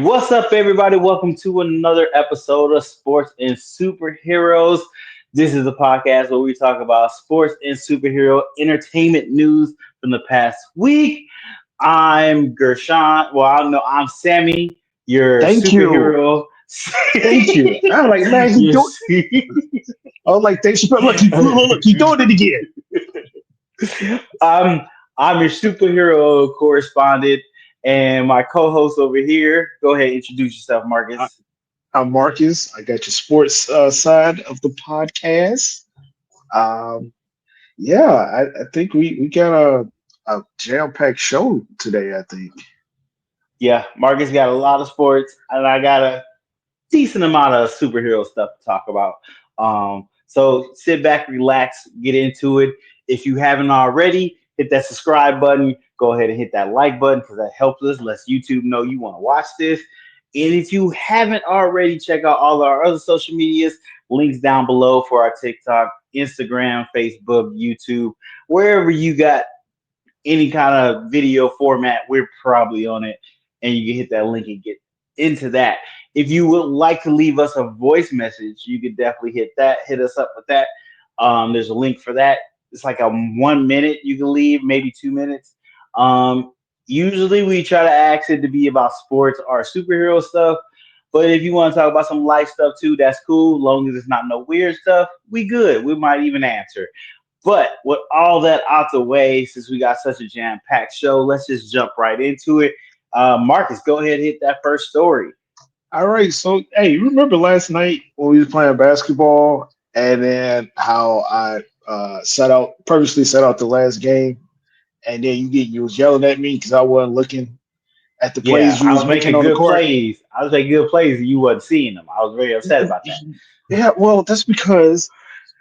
What's up, everybody? Welcome to another episode of Sports and Superheroes. This is a podcast where we talk about sports and superhero entertainment news from the past week. I'm Gershon. Well, I don't know. I'm Sammy, your Thank you. superhero. Thank you. I'm like, man, he your, do I was like, thanks for look, look, he doing it again. I'm I'm your superhero correspondent, and my co-host over here. Go ahead, introduce yourself, I- Marcus. I'm Marcus. I got your sports side of the podcast. Um, yeah, I think we got a jam-packed show today, I think. Yeah, Marcus got a lot of sports, and I got a decent amount of superhero stuff to talk about. So sit back, relax, get into it. If you haven't already, hit that subscribe button. Go ahead and hit that like button because that helps us. Lets YouTube know you want to watch this. And if you haven't already, check out all our other social medias. Links down below for our TikTok, Instagram, Facebook, YouTube, wherever you got any kind of video format, we're probably on it, and you can hit that link and get into that. If you would like to leave us a voice message, you could definitely hit that. Hit us up with that. There's a link for that. It's like a 1 minute you can leave, maybe 2 minutes. Usually we try to ask it to be about sports or superhero stuff. But if you want to talk about some life stuff too, that's cool. As long as it's not no weird stuff, we good. We might even answer. But with all that out the way, since we got such a jam-packed show, let's just jump right into it. Marcus, go ahead and hit that first story. All right, so hey, you remember last night when we was playing basketball, and then how I purposely set out the last game, and then you was yelling at me because I wasn't looking at the Yeah, plays you I was was making making on the good court. plays. I was making good plays, and you wasn't seeing them. I was very upset about that. Yeah, well, that's because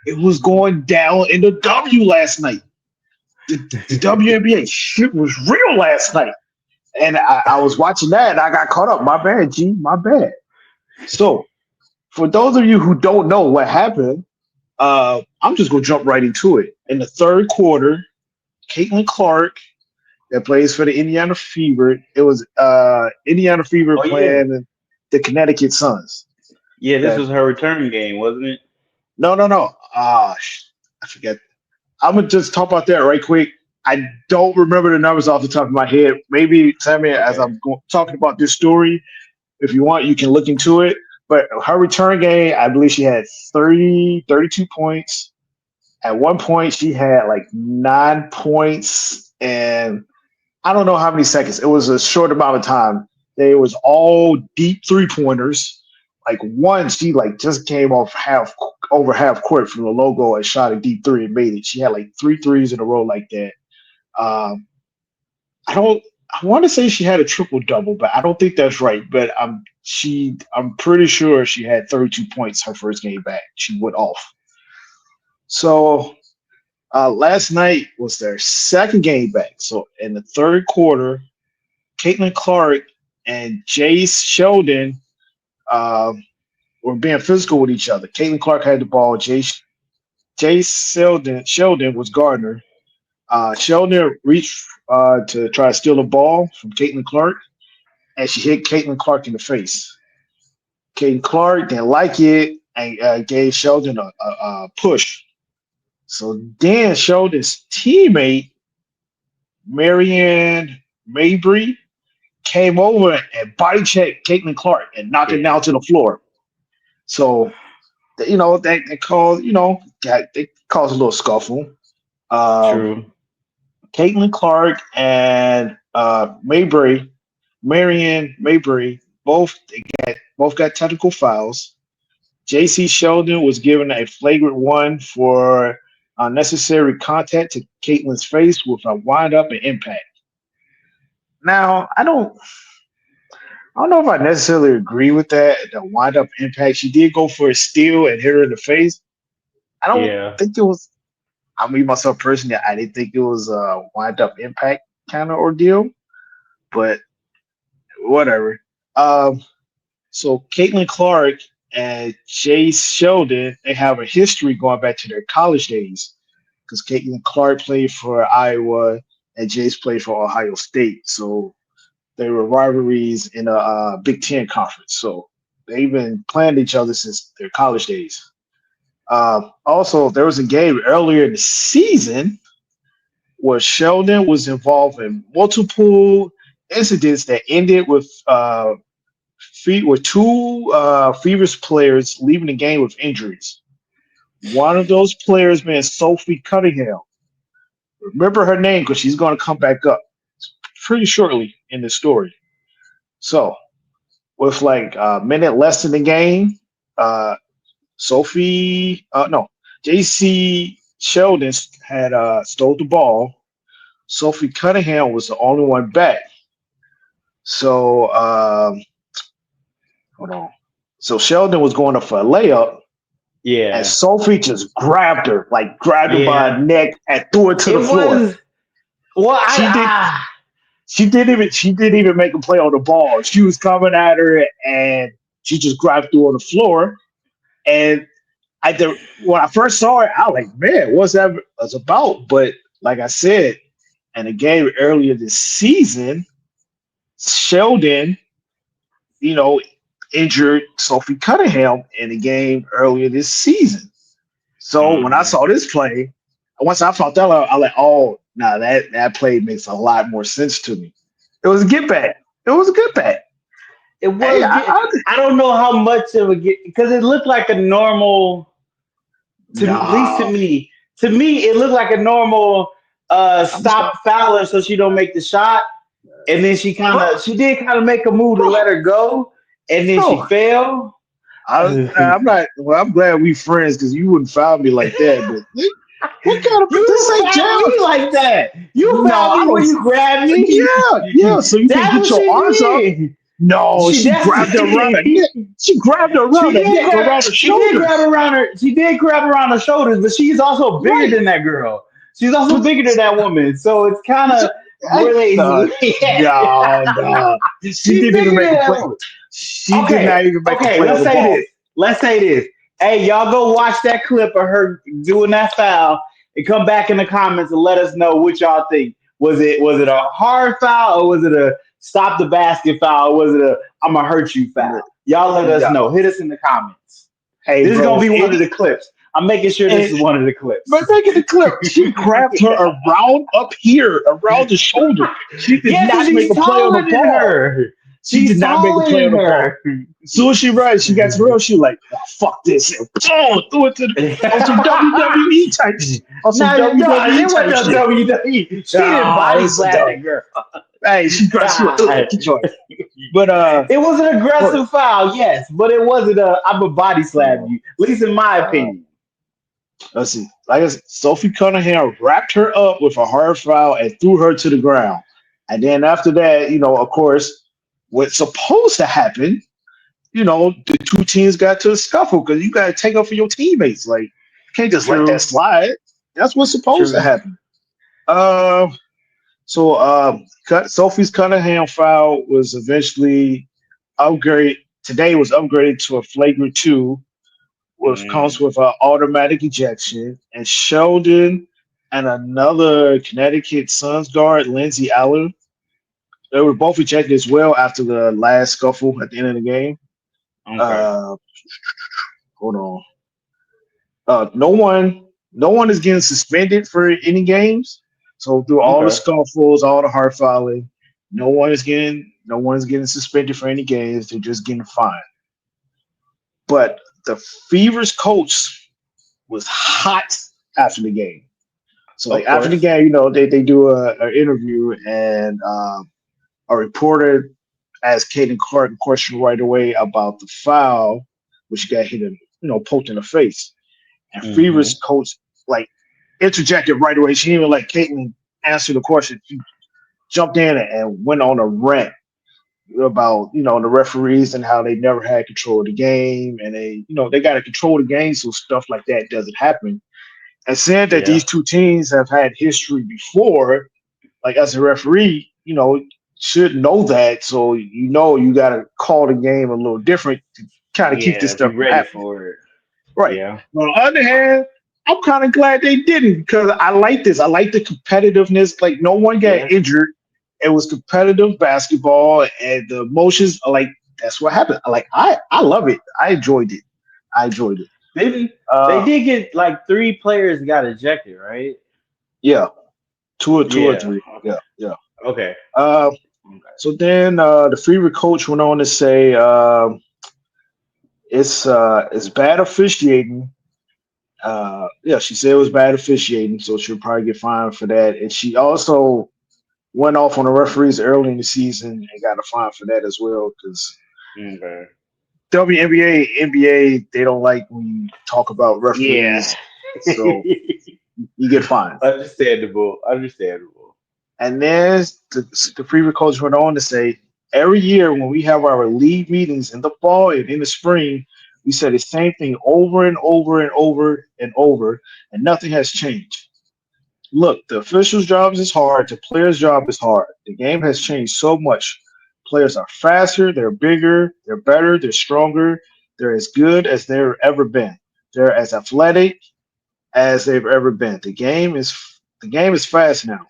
it was going down in the W last night. The WNBA shit was real last night. And I was watching that and I got caught up. My bad, G. My bad. So, for those of you who don't know what happened, I'm just going to jump right into it. In the third quarter, Caitlin Clark, that plays for the Indiana Fever, it was Indiana Fever Oh yeah, playing the Connecticut Suns. yeah. This That was her return game, wasn't it? no. I forget. I'm gonna just talk about that right quick. I don't remember the numbers off the top of my head. Maybe Sammy, as Okay. talking about this story, if you want, you can look into it. But her return game, I believe she had 32 points. At one point, she had like 9 points, and I don't know how many seconds. It was a short amount of time. They was all deep 3 pointers. Like one, she like just came off over half court from the logo and shot a deep three and made it. She had like three threes in a row like that. Um, I don't. I want to say she had a triple double, but I don't think that's right. But I'm pretty sure she had 32 points her first game back. She went off. So last night was their second game back. So in the third quarter, Caitlin Clark and Jace Sheldon were being physical with each other. Caitlin Clark had the ball. Jace Sheldon was Gardner. Sheldon reached to try to steal the ball from Caitlin Clark, and she hit Caitlin Clark in the face. Caitlin Clark didn't like it and gave Sheldon a push. So then Sheldon's teammate, Marianne Mabry, came over and body checked Caitlin Clark and knocked her Yeah. down to the floor. So, they caused, they caused a little scuffle. Um, True. Caitlin Clark and Marianne Mabry, both got technical fouls. J.C. Sheldon was given a flagrant one for unnecessary contact to Caitlin's face with a wind up and impact. Now, I don't know if I necessarily agree with that. The wind up impact. She did go for a steal and hit her in the face. I don't Yeah. think it was. I mean, myself personally, I didn't think it was a wind up impact kind of ordeal, but whatever. Um, so Caitlin Clark and Chase Sheldon, they have a history going back to their college days because Caitlin Clark played for Iowa and Jace played for Ohio State. So they were rivalries in a Big 10 conference. So they've been playing each other since their college days. Also, there was a game earlier in the season where Sheldon was involved in multiple incidents that ended with with two Fevers players leaving the game with injuries. One of those players being Sophie Cunningham. Remember her name because she's going to come back up pretty shortly in the story. So, with like a minute less in the game, uh, no, JC Sheldon had stole the ball. Sophie Cunningham was the only one back. So, hold on. So Sheldon was going up for a layup, and Yeah. Sophie just grabbed her by Yeah. the neck and threw her to It the floor. was well, She did. I She didn't even make a play on the ball. She was coming at her, and she just grabbed through on the floor. And when I first saw it, I was like, man, what's that was about? But like I said, in a game earlier this season, Sheldon, you know, injured Sophie Cunningham in a game earlier this season. So when I uh, saw this play, once I found that out, I was like, oh, nah, that play makes a lot more sense to me. It was a get back. It was a good back. it Hey, was get I don't know how much of a get because it looked like a normal to at least nah, to me it looked like a normal I'm just gonna, stop Fowler so she don't make the shot, and then bro, she did kind of make a move to bro, let her go, and then she bro. fell. I'm not. Well, I'm glad we friends because you wouldn't foul me like that. But what kind of this You ain't fouled jail? me like that. You No, fouled I me when don't. you grabbed me. Yeah, yeah. So you can That's get what your she arms up. did. No, She she that's grabbed her around her neck. She grabbed her around her neck, around her she did grab shoulders. around her. She did grab around her shoulders, but she's also bigger Right, than that girl. She's also but bigger than that woman. So it's kind so, of where they. no, no, no. She She's didn't even bigger make than a that play. woman. She did Okay, not even make a okay. play on Let's the say ball. this. Let's say this. Hey, y'all go watch that clip of her doing that foul and come back in the comments and let us know what y'all think. Was it a hard foul or was it a stop the basket foul or was it a I'm gonna hurt you foul? Y'all let us No. know. Hit us in the comments. Hey, This is gonna bro. be one of the clips. I'm making sure this is one of the But clips. making the clip, she grabbed her around up here, around the shoulder. She did Yes, and not make she's a play on the taller than ball. her. She She's did not make a taller play than on the ball. her. As soon as she ran, she got to the road. She was like, oh, "Fuck this!" And boom, threw it to on some WWE type, on some No, WWE it type wasn't no shit. WWE. She didn't Ah, body it's a slap dub. that girl. Hey, she grabbed. She went, get yours. But It was an look, aggressive foul, yes, but it wasn't a I'm a body slap uh, you. At least in my uh, opinion. let's see. Like I said, Sophie Cunningham wrapped her up with a hard foul and threw her to the ground. And then after that, of course, what's supposed to happen, the two teams got to a scuffle because you got to take up for your teammates. Like, you can't just let that True. slide. That's what's supposed to True. happen. Uh, Sophie's Cunningham foul was eventually upgraded. Today was upgraded to a flagrant two, which comes Mm, with an automatic ejection. And Sheldon and another Connecticut Suns guard, Lindsay Allen, they were both ejected as well after the last scuffle at the end of the game. okay. Uh, hold on. No one is getting suspended for any games. So through all the Okay. scuffles, all the hard fouling, no one is getting suspended for any games. They're just getting fined. But the Fever's coach was hot after the game. So like Of after the course. game, they do an interview and a reporter asked Caden Clark a question right away about the foul, which got hit him, poked in the face. And Fever's Hmm. coach like interjected right away. She didn't even let Caitlin answer the question. She jumped in and went on a rant about the referees and how they never had control of the game and they got to control the game so stuff like that doesn't happen. And saying that Yeah. these two teams have had history before, like as a referee, should know that. So you got to call the game a little different to kind of keep this Yeah. stuff Be from ready happening. for it. Right. Yeah. But on the other hand, I'm kind of glad they didn't because I like this. I like the competitiveness. Like no one got Yes. injured. It was competitive basketball, and the emotions are like that's what happened. Like I love it. I enjoyed it. I enjoyed it. They Uh, did get like three players got ejected, right? yeah, two or Yeah. three. Okay. Yeah, yeah. Okay. Uh, Okay. so then the favorite coach went on to say it's bad officiating. Yeah, she said it was bad officiating, so she'll probably get fined for that. And she also went off on the referees early in the season and got a fine for that as well because Okay. WNBA, NBA, they don't like when you talk about Yeah. referees, so you get fined. Understandable. Understandable. And then the previous coach went on to say, every year when we have our league meetings in the fall and in the spring, we say the same thing over and over and over and over, and nothing has changed. Look, the officials' jobs is hard. The players' job is hard. The game has changed so much. Players are faster, they're bigger, they're better, they're stronger, they're as good as they've ever been. They're as athletic as they've ever been. The game is fast now.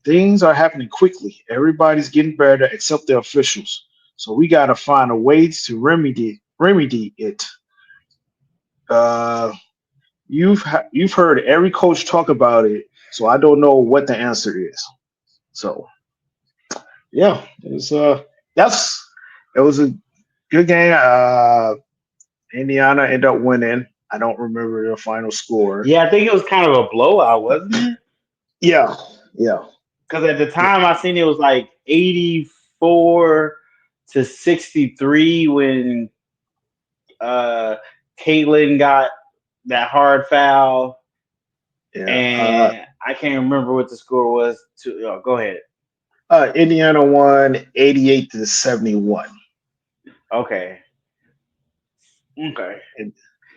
Things are happening quickly. Everybody's getting better except the officials. So we got to find a way to remedy it. Uh, you've heard every coach talk about it, so I don't know what the answer is. So yeah, that's it was a good game. Indiana ended up winning. I don't remember the final score. Yeah, I think it was kind of a blowout, wasn't it? Yeah, yeah, Because at the time I seen it was like 84-63 when uh Caitlin got that hard foul, yeah. and I can't remember what the score was. To go ahead. Indiana won 88-71. Okay. Okay. And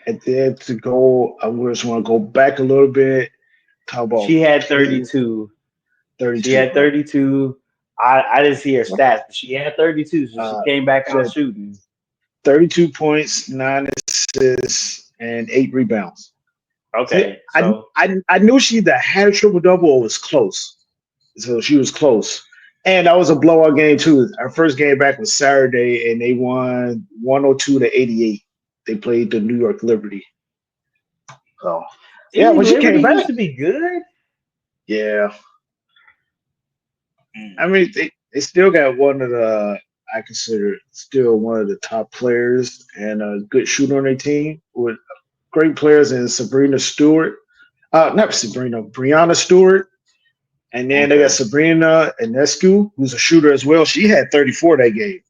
and then to go, I just want to go back a little bit. Talk about She had Caitlin 32. She 32, had right? 32. I didn't see her stats, but she had 32, so she Uh, came back she out had shooting. 32 points, 9 assists, and 8 rebounds. See, Okay, I so I knew she either had a triple double or was close. So she was close. And that was a blowout game too. Our first game back was Saturday, and they won 102-88. They played the New York Liberty. So yeah, didn't when she Liberty came back, used to be good? yeah. I Mm, mean, they still got one of the I consider still one of the top players and a good shooter on their team with great players in Sabrina Stewart. Not Sabrina, Brianna Stewart. And then they got okay. Sabrina Ionescu, who's a shooter as well. She had 34 that game.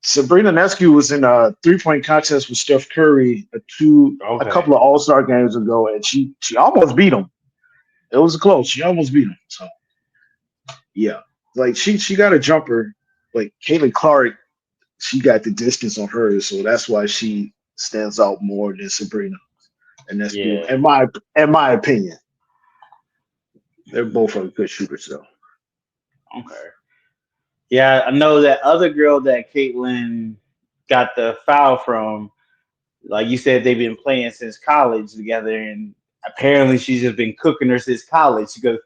Sabrina Ionescu was in a 3-point contest with Steph Curry a Okay. couple of All Star games ago, and she almost beat him. It was close. She almost beat him. So yeah, like she got a jumper. Like Caitlin Clark, she got the distance on hers, so that's why she stands out more than Sabrina Ionescu. Yeah. In my opinion, they're both are good shooters though. Okay. Yeah, I know that other girl that Caitlyn got the foul from. Like you said, they've been playing since college together, and apparently she's just been cooking her since college because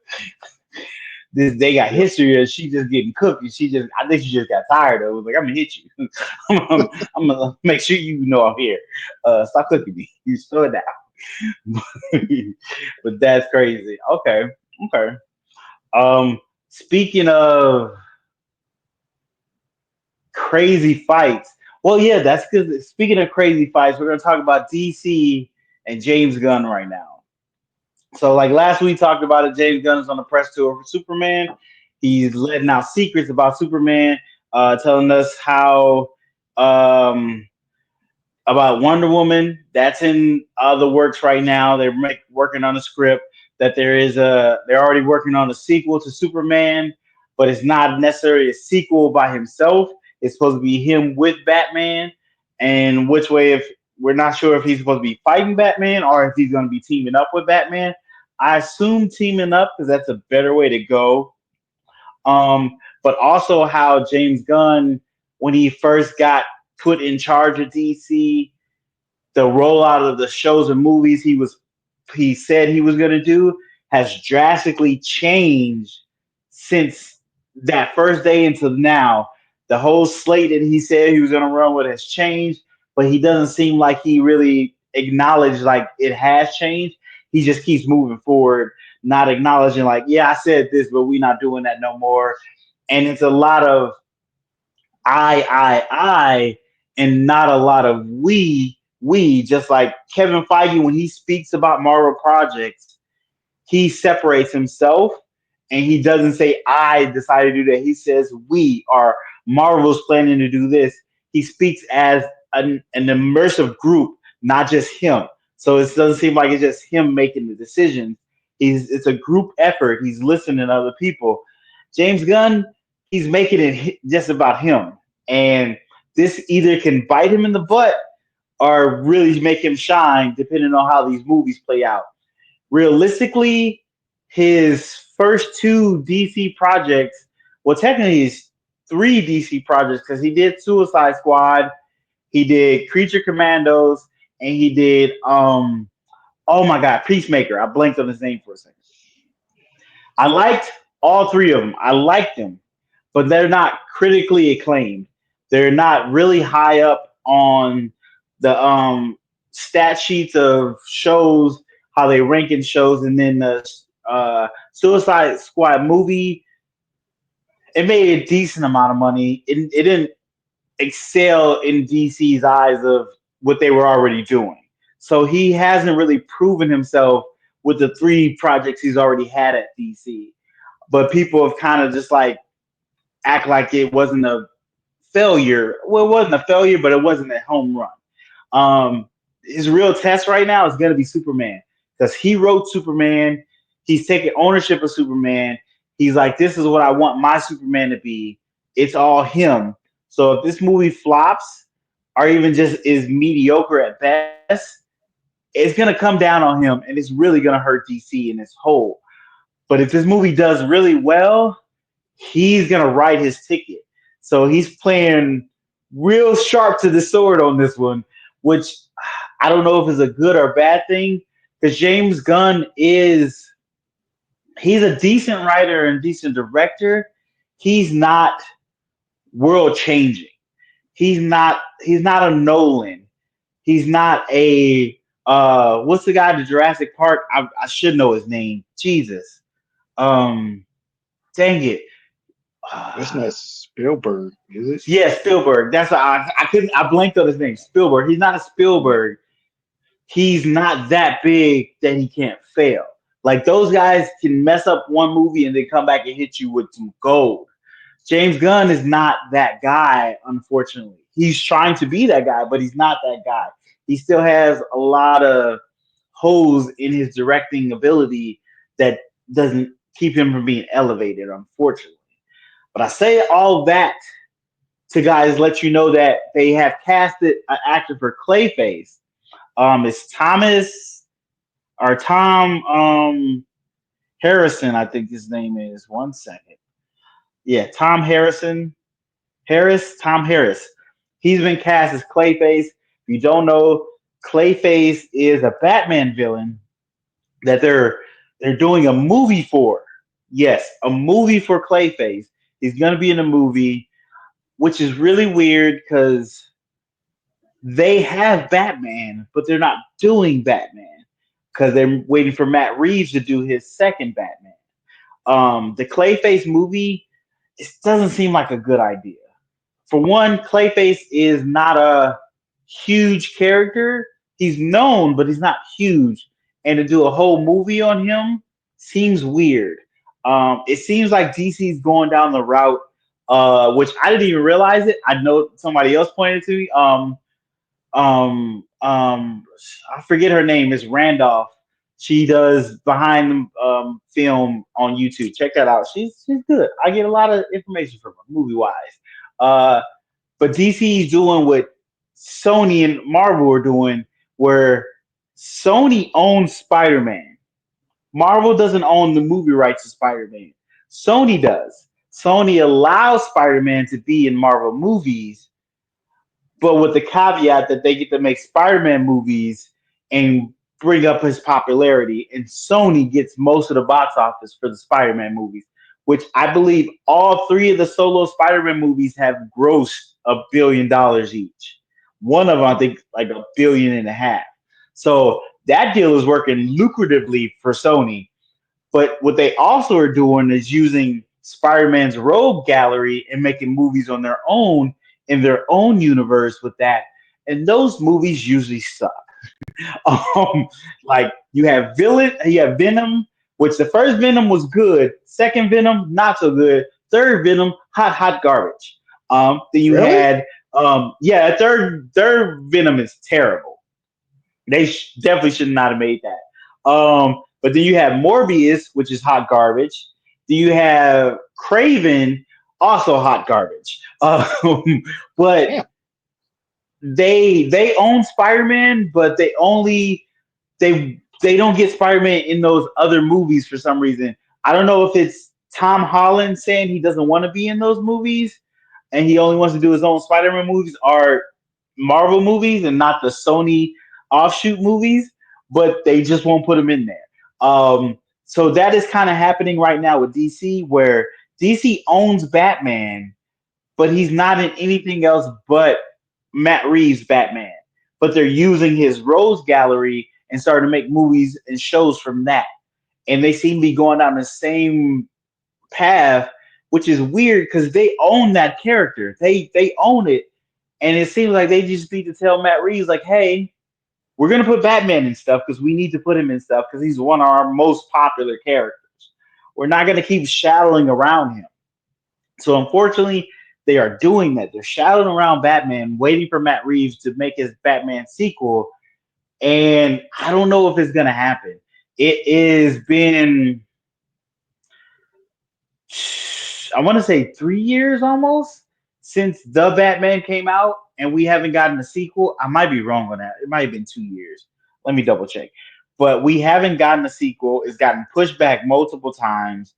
they got Yeah. history of she just getting cooked, and I think she just got tired of it. Like, I'm gonna hit you. I'm gonna make sure you know I'm here. Stop cooking me. You slow it down. But that's crazy. Okay, okay. Speaking of crazy fights, well, yeah, that's because speaking of crazy fights, we're gonna talk about DC and James Gunn right now. So, like last week, talked about it. James Gunn is on the press tour for Superman. He's letting out secrets about Superman, telling us how um, about Wonder Woman. That's in the works right now. They're working on a script. That they're already working on a sequel to Superman, but it's not necessarily a sequel by himself. It's supposed to be him with Batman. And which way, if we're not sure if he's supposed to be fighting Batman or if he's going to be teaming up with Batman. I assume teaming up because that's a better way to go. But also how James Gunn, when he first got put in charge of DC, the rollout of the shows and movies he said he was going to do has drastically changed since that first day until now. The whole slate that he said he was going to run with has changed, but he doesn't seem like he really acknowledged like it has changed. He just keeps moving forward, not acknowledging like, yeah, I said this, but we're not doing that no more. And it's a lot of I, and not a lot of we. Just like Kevin Feige, when he speaks about Marvel projects, he separates himself and he doesn't say I decided to do that. He says we are Marvel's planning to do this. He speaks as an immersive group, not just him. So it doesn't seem like it's just him making the decisions. It's a group effort. He's listening to other people. James Gunn, he's making it just about him. And this either can bite him in the butt or really make him shine, depending on how these movies play out. Realistically, his first two DC projects, well, technically, he's three DC projects because he did Suicide Squad, he did Creature Commandos, and he did oh my god, Peacemaker. I blanked on his name for a second. I liked all three of them. I liked them, but they're not critically acclaimed. They're not really high up on the stat sheets of shows, how they rank in shows, and then the Suicide Squad movie. It made a decent amount of money. It didn't excel in DC's eyes of what they were already doing. So he hasn't really proven himself with the three projects he's already had at DC. But people have kind of just like act like it wasn't a failure. Well, it wasn't a failure, but it wasn't a home run. His real test right now is going to be Superman because he wrote Superman. He's taking ownership of Superman. He's like, this is what I want my Superman to be. It's all him. So if this movie flops or even just is mediocre at best, it's going to come down on him and it's really going to hurt DC in its whole. But if this movie does really well, he's going to write his ticket. So he's playing real sharp to the sword on this one, which I don't know if it's a good or bad thing because James Gunn he's a decent writer and decent director. He's not world changing. He's not a Nolan. He's not a what's the guy to Jurassic Park? I should know his name. Jesus. Um Dang it. That's not Spielberg, is it? Yeah, Spielberg. That's I couldn't. I blanked on his name. Spielberg. He's not a Spielberg. He's not that big that he can't fail. Like those guys can mess up one movie and then come back and hit you with some gold. James Gunn is not that guy, unfortunately. He's trying to be that guy, but he's not that guy. He still has a lot of holes in his directing ability that doesn't keep him from being elevated, unfortunately. But I say all that to guys let you know that they have casted an actor for Clayface. It's Tom Harrison, I think his name is. One second. Yeah, Tom Tom Harris. He's been cast as Clayface. If you don't know, Clayface is a Batman villain that they're doing a movie for. Yes, a movie for Clayface. He's gonna be in a movie, which is really weird because they have Batman, but they're not doing Batman because they're waiting for Matt Reeves to do his second Batman. The Clayface movie, it doesn't seem like a good idea. For one, Clayface is not a huge character. He's known, but he's not huge. And to do a whole movie on him seems weird. It seems like DC's going down the route, which I didn't even realize it. I know somebody else pointed to me. I forget her name. It's Randolph. She does behind the film on YouTube. Check that out. She's good. I get a lot of information from her, movie wise. Uh, but DC is doing what Sony and Marvel are doing, where Sony owns Spider Man. Marvel doesn't own the movie rights to Spider Man. Sony does. Sony allows Spider Man to be in Marvel movies, but with the caveat that they get to make Spider-Man movies and bring up his popularity, and Sony gets most of the box office for the Spider-Man movies, which I believe all three of the solo Spider-Man movies have grossed $1 billion each. One of them, I think, like 1.5 billion. So that deal is working lucratively for Sony. But what they also are doing is using Spider-Man's rogue gallery and making movies on their own in their own universe with that. And those movies usually suck. Um, like you have Venom, which the first Venom was good, second Venom not so good, third Venom hot garbage. Then you Really? had yeah, third Venom is terrible. They definitely should not have made that. But then you have Morbius, which is hot garbage. Then you have Craven, also hot garbage. But Damn. they own Spider-Man, but they don't get Spider-Man in those other movies for some reason. I don't know if it's Tom Holland saying he doesn't want to be in those movies and he only wants to do his own Spider-Man movies or Marvel movies and not the Sony offshoot movies, but they just won't put him in there. So that is kind of happening right now with DC, where DC owns Batman, but he's not in anything else but Matt Reeves' Batman. But they're using his Rose Gallery and starting to make movies and shows from that. And they seem to be going down the same path, which is weird because they own that character. They own it. And it seems like they just need to tell Matt Reeves, like, hey, we're gonna put Batman in stuff because we need to put him in stuff because he's one of our most popular characters. We're not gonna keep shadowing around him. So unfortunately, they are doing that. They're shadowing around Batman, waiting for Matt Reeves to make his Batman sequel. And I don't know if it's gonna happen. It has been, I want to say 3 years almost since the Batman came out, and we haven't gotten a sequel. I might be wrong on that. It might have been 2 years. Let me double check. But we haven't gotten a sequel. It's gotten pushed back multiple times.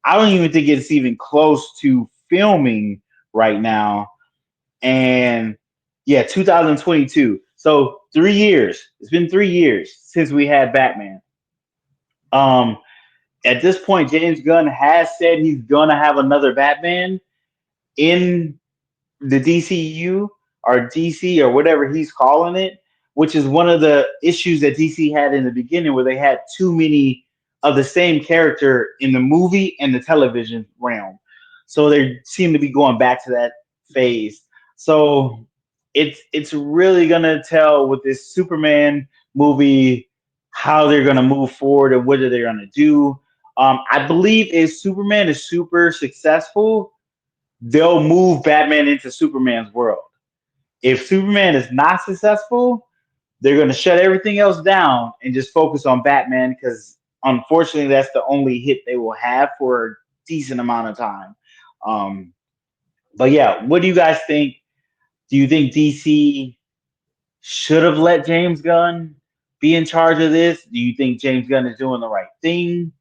I don't even think it's even close to filming right now. And yeah, 2022. So 3 years. It's been 3 years since we had Batman. Um, at this point, James Gunn has said he's gonna have another Batman in the DCU or DC or whatever he's calling it, which is one of the issues that DC had in the beginning, where they had too many of the same character in the movie and the television realm. So they seem to be going back to that phase. So it's really gonna tell with this Superman movie how they're gonna move forward and what are they gonna do. I believe if Superman is super successful, they'll move Batman into Superman's world. If Superman is not successful, they're going to shut everything else down and just focus on Batman because unfortunately that's the only hit they will have for a decent amount of time. Um, but yeah, what do you guys think? Do you think DC should have let James Gunn be in charge of this? Do you think James Gunn is doing the right thing?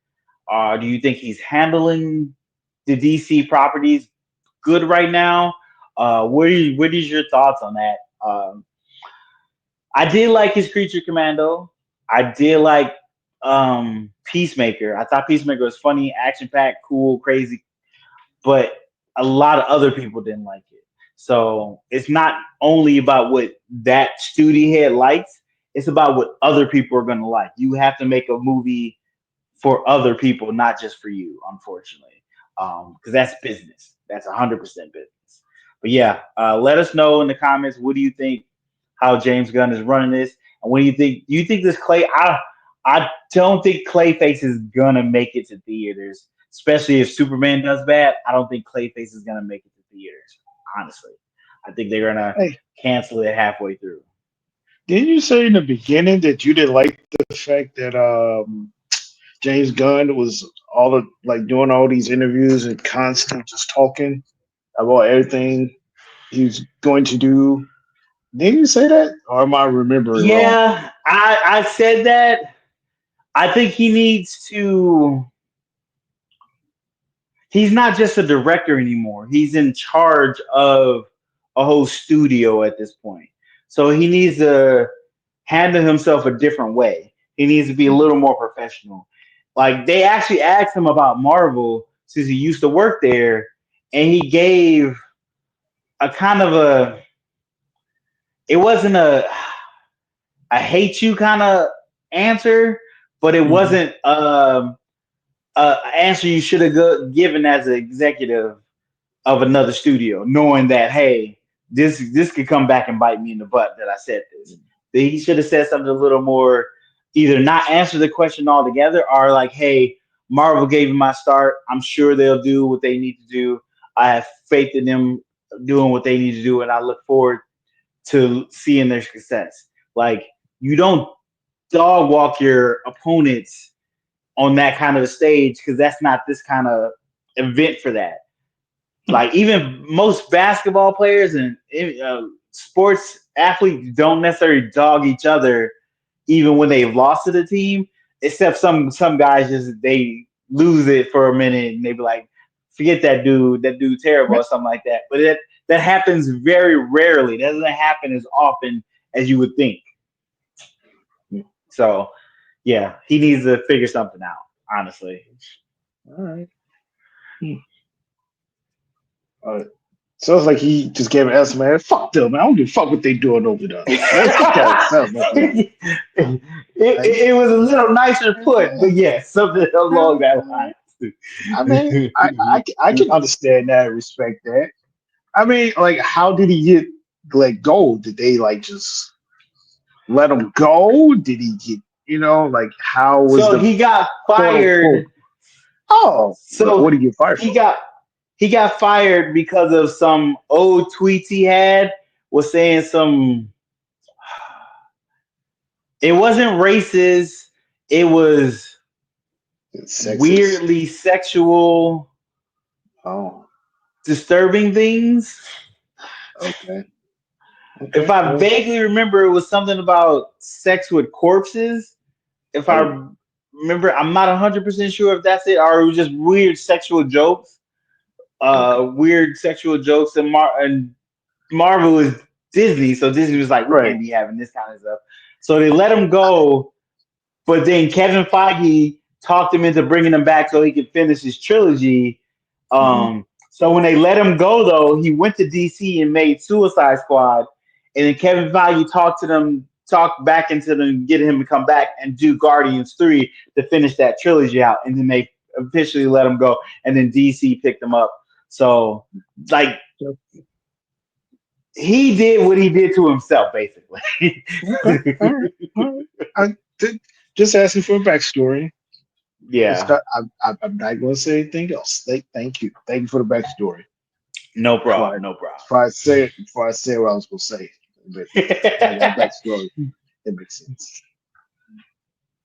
Do you think he's handling the DC properties good right now? What is your thoughts on that? I did like his Creature Commando. I did like Peacemaker. I thought Peacemaker was funny, action packed, cool, crazy, but a lot of other people didn't like it. So it's not only about what that studio head likes; it's about what other people are going to like. You have to make a movie for other people, not just for you, unfortunately, because that's business. That's 100% business. But yeah, let us know in the comments. What do you think? How James Gunn is running this, and what do you think? Do you think this Clay? I don't think Clayface is gonna make it to theaters, especially if Superman does bad. I don't think Clayface is gonna make it to theaters. Honestly, I think they're gonna Hey, cancel it halfway through. didn't you say in the beginning that you didn't like the fact that James Gunn was all the like doing all these interviews and constant just talking about everything he's going to do? Didn't you say that, or am I remembering wrong? Yeah, I said that. I think he needs to. He's not just a director anymore. He's in charge of a whole studio at this point. So he needs to handle himself a different way. He needs to be a little more professional. Like they actually asked him about Marvel since he used to work there, and he gave a kind of a. It wasn't a I hate you kind of answer, but it Mm-hmm. wasn't a answer you should have given as an executive of another studio, knowing that hey, this could come back and bite me in the butt that I said this. That he should have said something a little more, either not answer the question altogether, or like, hey, Marvel gave me my start. I'm sure they'll do what they need to do. I have faith in them doing what they need to do, and I look forward to seeing their success. Like you don't dog walk your opponents on that kind of a stage because that's not this kind of event for that. Like even most basketball players and sports athletes don't necessarily dog each other even when they've lost to the team. Except some guys just they lose it for a minute and they be like, forget that dude, terrible or something like that. But that happens very rarely. That doesn't happen as often as you would think. So yeah, he needs to figure something out. Honestly, All right. Hmm. Uh, Sounds like he just gave an answer, man. Fuck them, man. I don't give a fuck what they doing over there. That's kind of sounds like that. Like, it was a little nicer put, but yes, something along that line. I mean, I can understand that and respect that. I mean, like, how did he get let go? Did they like just let him go? Did he get, like, how was So the he got quote unquote? fired. Oh, what So did he get fired he for? got he got fired because of some old tweets he had was saying some. It wasn't racist. It was Sexist. weirdly sexual, Oh, disturbing things. okay, If okay. I Well, vaguely remember, it was something about sex with corpses. If oh, I remember, I'm not 100% sure if that's it, or it was just weird sexual jokes. okay. Weird sexual jokes, and Marvel is Disney, so Disney was like, we Right. can't be having this kind of stuff. So they let him go, but then Kevin Feige talked him into bringing him back so he could finish his trilogy. Mhm. So when they let him go, though, he went to DC and made Suicide Squad, and then Kevin Feige talked back into them, getting him to come back and do Guardians 3 to finish that trilogy out, and then they officially let him go, and then DC picked him up. So, like, he did what he did to himself, basically. Okay. All right. All right. Just asking for a backstory. It's Yeah, not, I'm not going to say anything else. Thank you. Thank you for the backstory. no Before I, problem, no before I say what I was going to say. But I got a problem. backstory. It makes sense.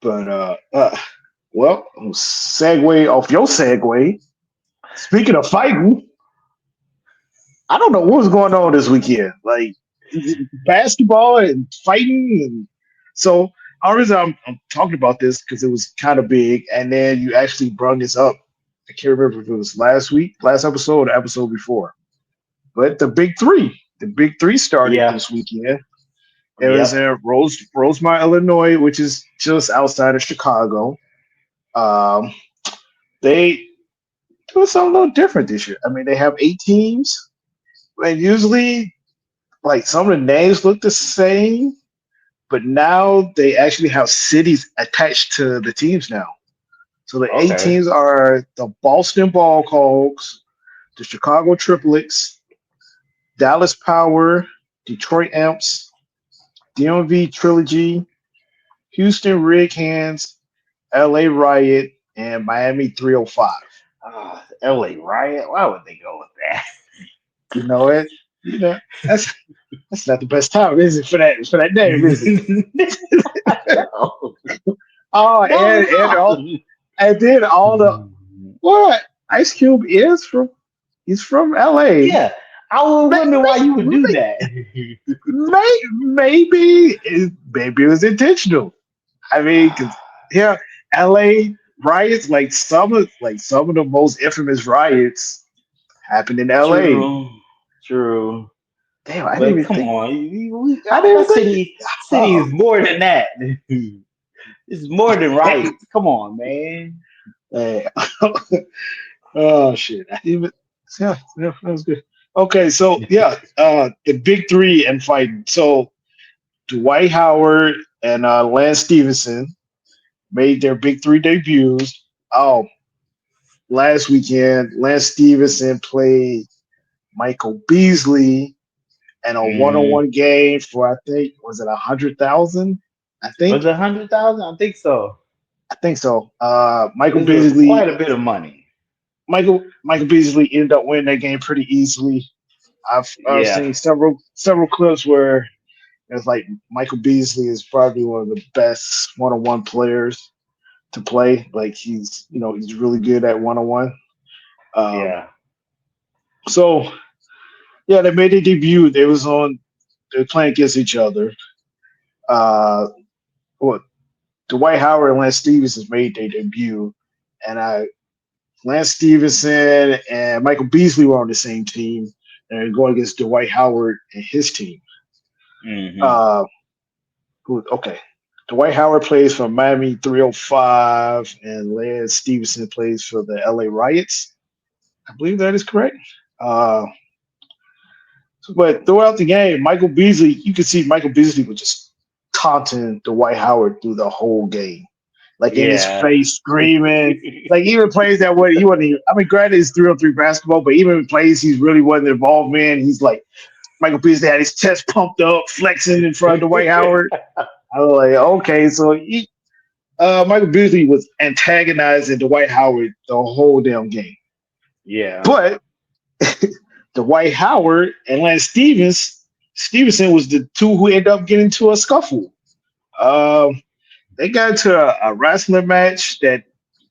But, well, segue off your segue. Speaking of fighting, I don't know what was going on this weekend. Like basketball and fighting, and so our reason I'm talking about this because it was kind of big, and then you actually brought this up. I can't remember if it was last week, last episode, or the episode before. But the big three started Yeah, this weekend. It was yep. in Rosemont, Illinois, which is just outside of Chicago. Um, they do something a little different this year. I mean, they have 8 teams, and usually like some of the names look the same, but now they actually have cities attached to the teams now. So the 8 teams Okay. are the Boston Ball Hogs, the Chicago Triplets, Dallas Power, Detroit Amps, DMV Trilogy, Houston Rig Hands, LA Riot, and Miami 305. LA Riot. Why would they go with that? You know it. You know that's not the best time, is it, for that name, is it? No, Oh, not at all. and then all the what Ice Cube is from he's from LA. Yeah, I would wonder why you would do that. Maybe it was intentional. I mean, because yeah, LA riots like some of the most infamous riots happened in LA. True, true. Damn, I didn't But even come think. on, I didn't our even think. city Oh, is more than that. It's more than riots. Come on, man. man. Oh shit! I didn't even. Yeah, yeah, that was good. Okay, so yeah, the big three and fighting. So Dwight Howard and Lance Stevenson made their big three debuts. Oh, last weekend, Lance Stevenson played Michael Beasley in a Hmm. one-on-one game for I think was it 100,000? I Was think it 100,000? I think so. I think so. It was quite a bit of money. Michael Beasley ended up winning that game pretty easily. I've Yeah, seen several clips where it's like Michael Beasley is probably one of the best one-on-one players to play. Like he's really good at one-on-one. Um, yeah. so yeah, they made their debut. They were playing against each other. Uh, what Dwight Howard and Lance Stevenson made their debut, and Lance Stevenson and Michael Beasley were on the same team, and they're going against Dwight Howard and his team. Hmm. Uh, okay. Dwight Howard plays for Miami 305, and Lance Stevenson plays for the LA Riots. I believe that is correct. Uh, but throughout the game, you could see Michael Beasley was just taunting Dwight Howard through the whole game, like in his Yeah. face, screaming. Like even plays that way, he wasn't. I mean, granted, it's 3-on-3 basketball, but even in plays he's really wasn't involved in. He's like Michael Beasley had his chest pumped up, flexing in front of Dwight Howard. I was like, okay, so Michael Beasley was antagonizing Dwight Howard the whole damn game. Yeah. But Dwight Howard and Stevenson was the two who ended up getting into a scuffle. Um, they got into a wrestling match that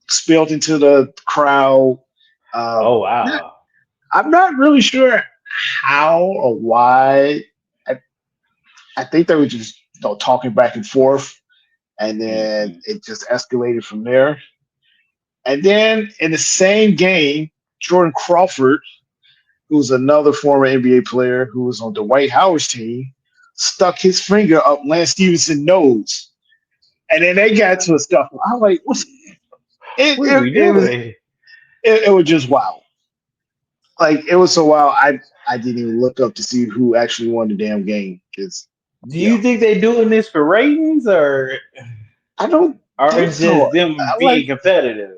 spilled into the crowd. Um, Oh not, wow. I'm not really sure how or why. I, I think they were just talking back and forth, and then Hmm. it just escalated from there. And then in the same game, Jordan Crawford, who's another former NBA player who was on Dwight Howard's team, stuck his finger up Lance Stevenson's nose. And then they got to a scuffle. I'm like, what's it? What are It, we it was doing? it was just wild. Like it was so wild. I didn't even look up to see who actually won the damn game. Because Do yeah, you think they doing this for ratings, I don't or think it's so. just them I like being competitive?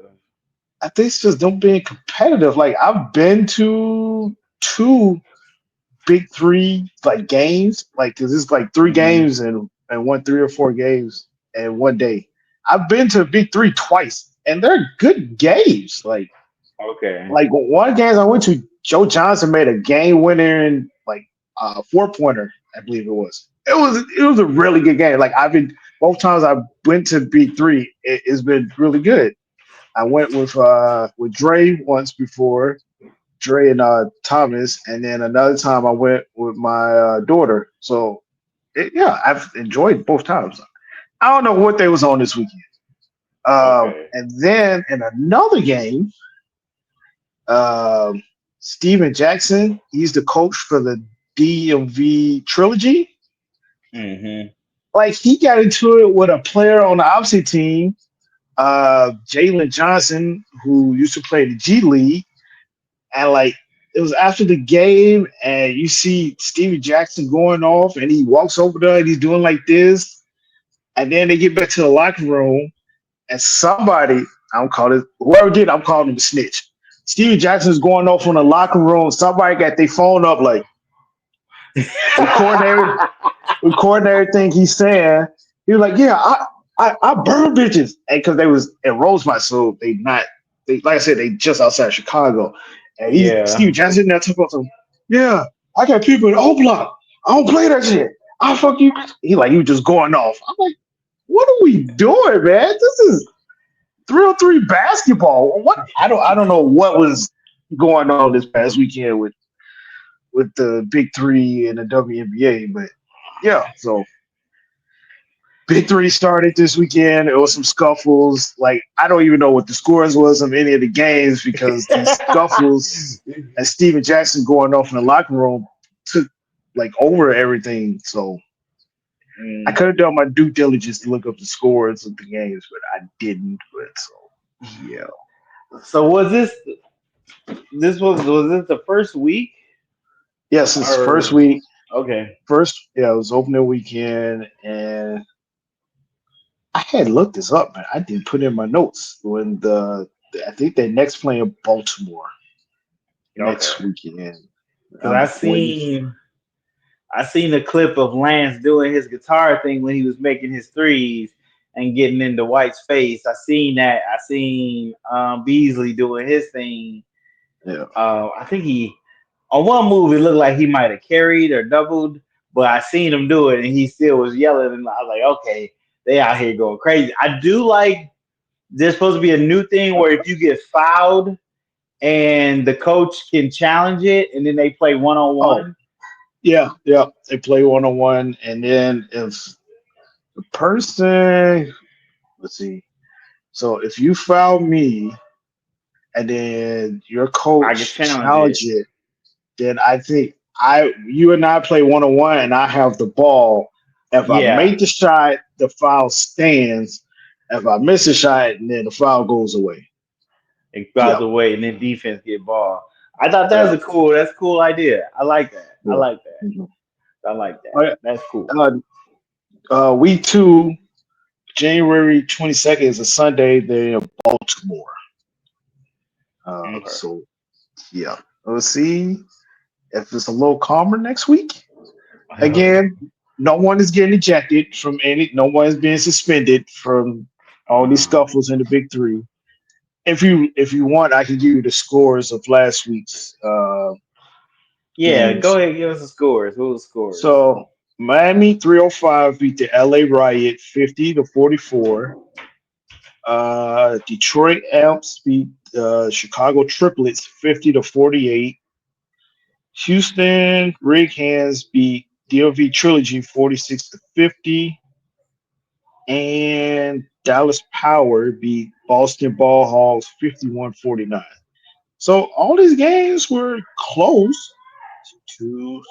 I think it's just them being competitive. Like I've been to two big three like games, like because it's like three Hmm. games and won 3 or 4 games in one day. I've been to big three twice, and they're good games. Okay. Like one game I went to, Joe Johnson made a game winner and like 4 pointer, I believe it was. It was a really good game. Like I've been both times I went to big three, it's been really good. I went with Dre once before, Dre and Thomas, and then another time I went with my daughter. So yeah, I've enjoyed both times. I don't know what they was on this weekend. Okay. And then in another game, um, Steven Jackson, he's the coach for the DMV trilogy. Hmm. Like he got into it with a player on the opposite team, Jalen Johnson, who used to play the G League. And like it was after the game, and you see Stevie Jackson going off, and he walks over there and he's doing like this, and then they get back to the locker room, and somebody, I'm calling it whoever did, I'm calling him a snitch. Stevie Jackson's going off in the locker room. Somebody got their phone up, like recording recording everything he's saying. He was like, "Yeah, I burn bitches," and because they was in Rosemont, so they like I said, they just outside Chicago, and Yeah. Steve Johnson now talking about some, yeah, I got people in the O block. I don't play that shit. I'll fuck you. He was just going off. I'm like, what are we doing, man? This is 3-on-3 basketball. What I don't know what was going on this past weekend with the Big Three and the WNBA, but yeah, so Big Three started this weekend. It was some scuffles. Like I don't even know what the scores was of any of the games because these scuffles and Steven Jackson going off in the locker room took like over everything. So I Mm, could have done my due diligence to look up the scores of the games, but I didn't. But so yeah, so was this? Was this the first week Yes, it's first or week. okay? Yeah, it was opening weekend, and I had looked this up, man. I didn't put in my notes when I think they next playing Baltimore Okay. next weekend. Because Before any, I seen a clip of Lance doing his guitar thing when he was making his threes and getting into White's face. I seen that. I seen Beasley doing his thing. yeah, I think he on one move it looked like he might have carried or doubled, but I seen him do it and he still was yelling and I was like, okay, they out here going crazy. I do like there's supposed to be a new thing where if you get fouled and the coach can challenge it and then they play one on oh one. yeah, they play 1-on-1, and then if the person, let's see, so if you foul me and then your I can coach challenge challenge it. it, then I think you and I play 1-on-1, and I have the ball. If I Yeah, make the shot, the foul stands. If I miss a shot, then the foul goes away. it fouls Yeah, away and then defense get ball. I thought that yeah, was a cool idea. I like that. I yeah. like that. Mhm. I like that. All right. That's cool. Week two, January 22nd is a Sunday. They're in Baltimore. Okay. So yeah, let's see if it's a little calmer next week. Again, no one is getting ejected from any. No one is being suspended from all these Uh, scuffles in the big three. If you want, I can give you the scores of last week's yeah, go games. ahead and give us the scores. Who was the scores? So Miami 305 beat the LA Riot 50-44. Detroit Amps beat Chicago Triplets 50-48. Houston Rig Hands beat DOV Trilogy 46-50. And Dallas Power beat Boston Ball Hogs 51-49. So all these games were close. Two,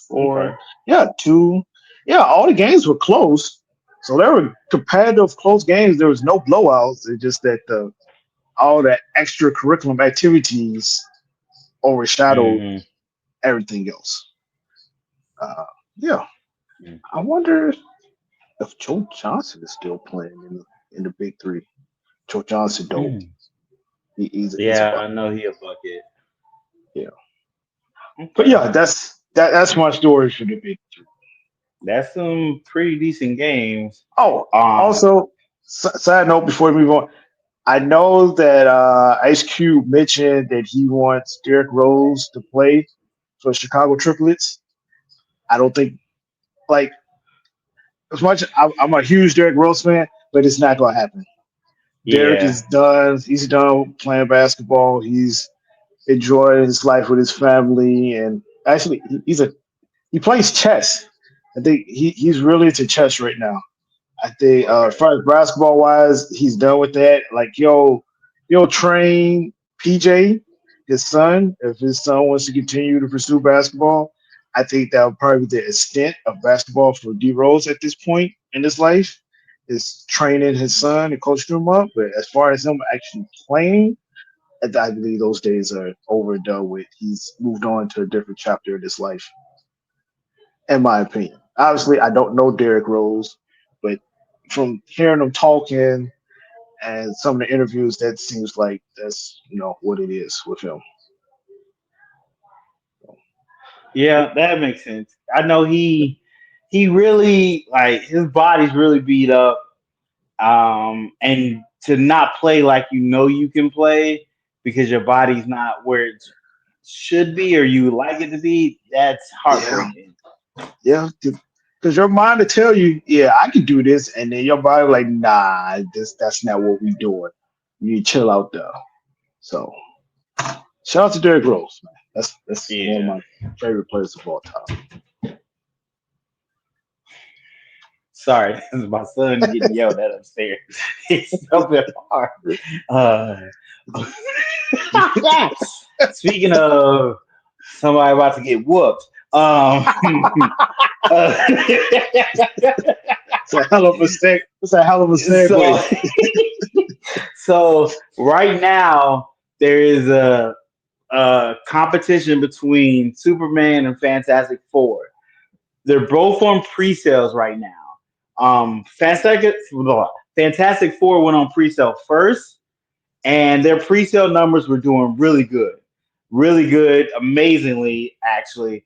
four, Okay. yeah, two, yeah, all the games were close. So there were competitive, close games. There was no blowouts. It's just that all the extracurricular activities overshadowed Hmm. everything else. Uh, yeah, I wonder if Joe Johnson is still playing in the big three. Joe Johnson don't. He's a Yeah, I bucket. know he a bucket. Yeah, but Okay. yeah, that's my story for the big three. That's some pretty decent games. Oh, Um, also, side note before we move on, I know that Ice Cube mentioned that he wants Derrick Rose to play for Chicago Triplets. I don't think like as much. I'm a huge Derrick Rose fan, but it's not going to happen. Derrick yeah. is done. He's done playing basketball. He's enjoying his life with his family, and actually, he plays chess. I think he's really into chess right now. I think as Okay. far as basketball wise, he's done with that. Like yo, train PJ, his son. If his son wants to continue to pursue basketball, I think that would probably be the extent of basketball for D Rose at this point in his life. Is training his son and coaching him up. But as far as him actually playing, I believe those days are over and done with. He's moved on to a different chapter in his life, in my opinion. Obviously, I don't know Derrick Rose, but from hearing him talking and some of the interviews, that seems like that's what it is with him. Yeah, that makes sense. I know he really like his body's really beat up. And to not play like you know you can play because your body's not where it should be or you like it to be, that's Yeah, heartbreaking. yeah, because your mind will tell you, yeah, I can do this, and then your body like, nah, that's not what we doing. You need to chill out there. So shout out to Derrick Rose, man. That's one of Yeah. my favorite players of all time. Sorry, this is my son getting yelled at upstairs. He's so bit hard. Uh, speaking of somebody about to get whooped, uh, It's a hell of a It's a hell of a so segue. so right now there is a competition between Superman and Fantastic Four. They're both on pre-sales right now. Fantastic Four went on pre-sale first, and their pre-sale numbers were doing really good, amazingly actually.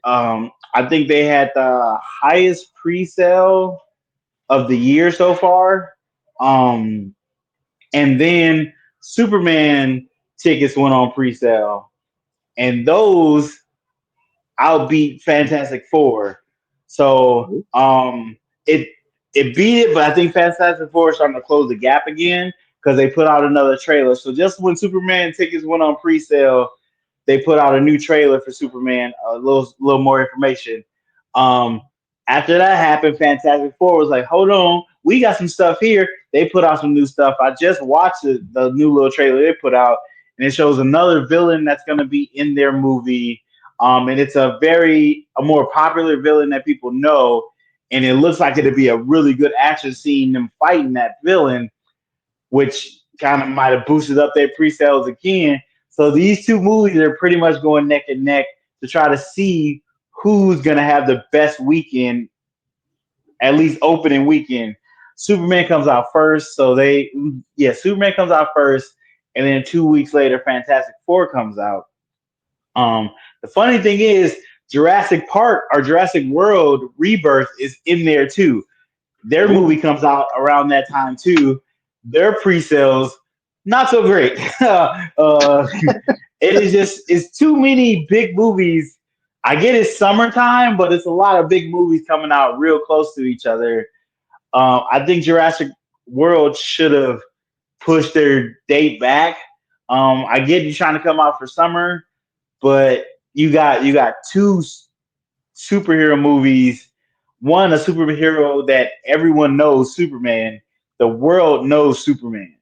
I think they had the highest pre-sale of the year so far. Um, and then Superman tickets went on pre-sale, and those outbeat Fantastic Four. So it it beat it, but I think Fantastic Four is starting to close the gap again because they put out another trailer. So just when Superman tickets went on pre-sale, they put out a new trailer for Superman, a little more information. Um, After that happened, Fantastic Four was like, "Hold on, we got some stuff here." They put out some new stuff. I just watched the new little trailer they put out, and it shows another villain that's going to be in their movie. And it's a more popular villain that people know, and it looks like it'd be a really good action scene them fighting that villain, which kind of might have boosted up their pre-sales again. So these two movies are pretty much going neck and neck to try to see who's gonna have the best weekend, at least opening weekend. Superman comes out first, Superman comes out first, and then 2 weeks later, Fantastic Four comes out. The funny thing is, Jurassic Park or Jurassic World Rebirth is in there too. Their movie comes out around that time too. Their pre-sales not so great. It is just it's too many big movies. I get it's summertime, but it's a lot of big movies coming out real close to each other. I think Jurassic World should have pushed their date back. I get you trying to come out for summer, but you got two superhero movies. One, a superhero that everyone knows, Superman. The world knows Superman.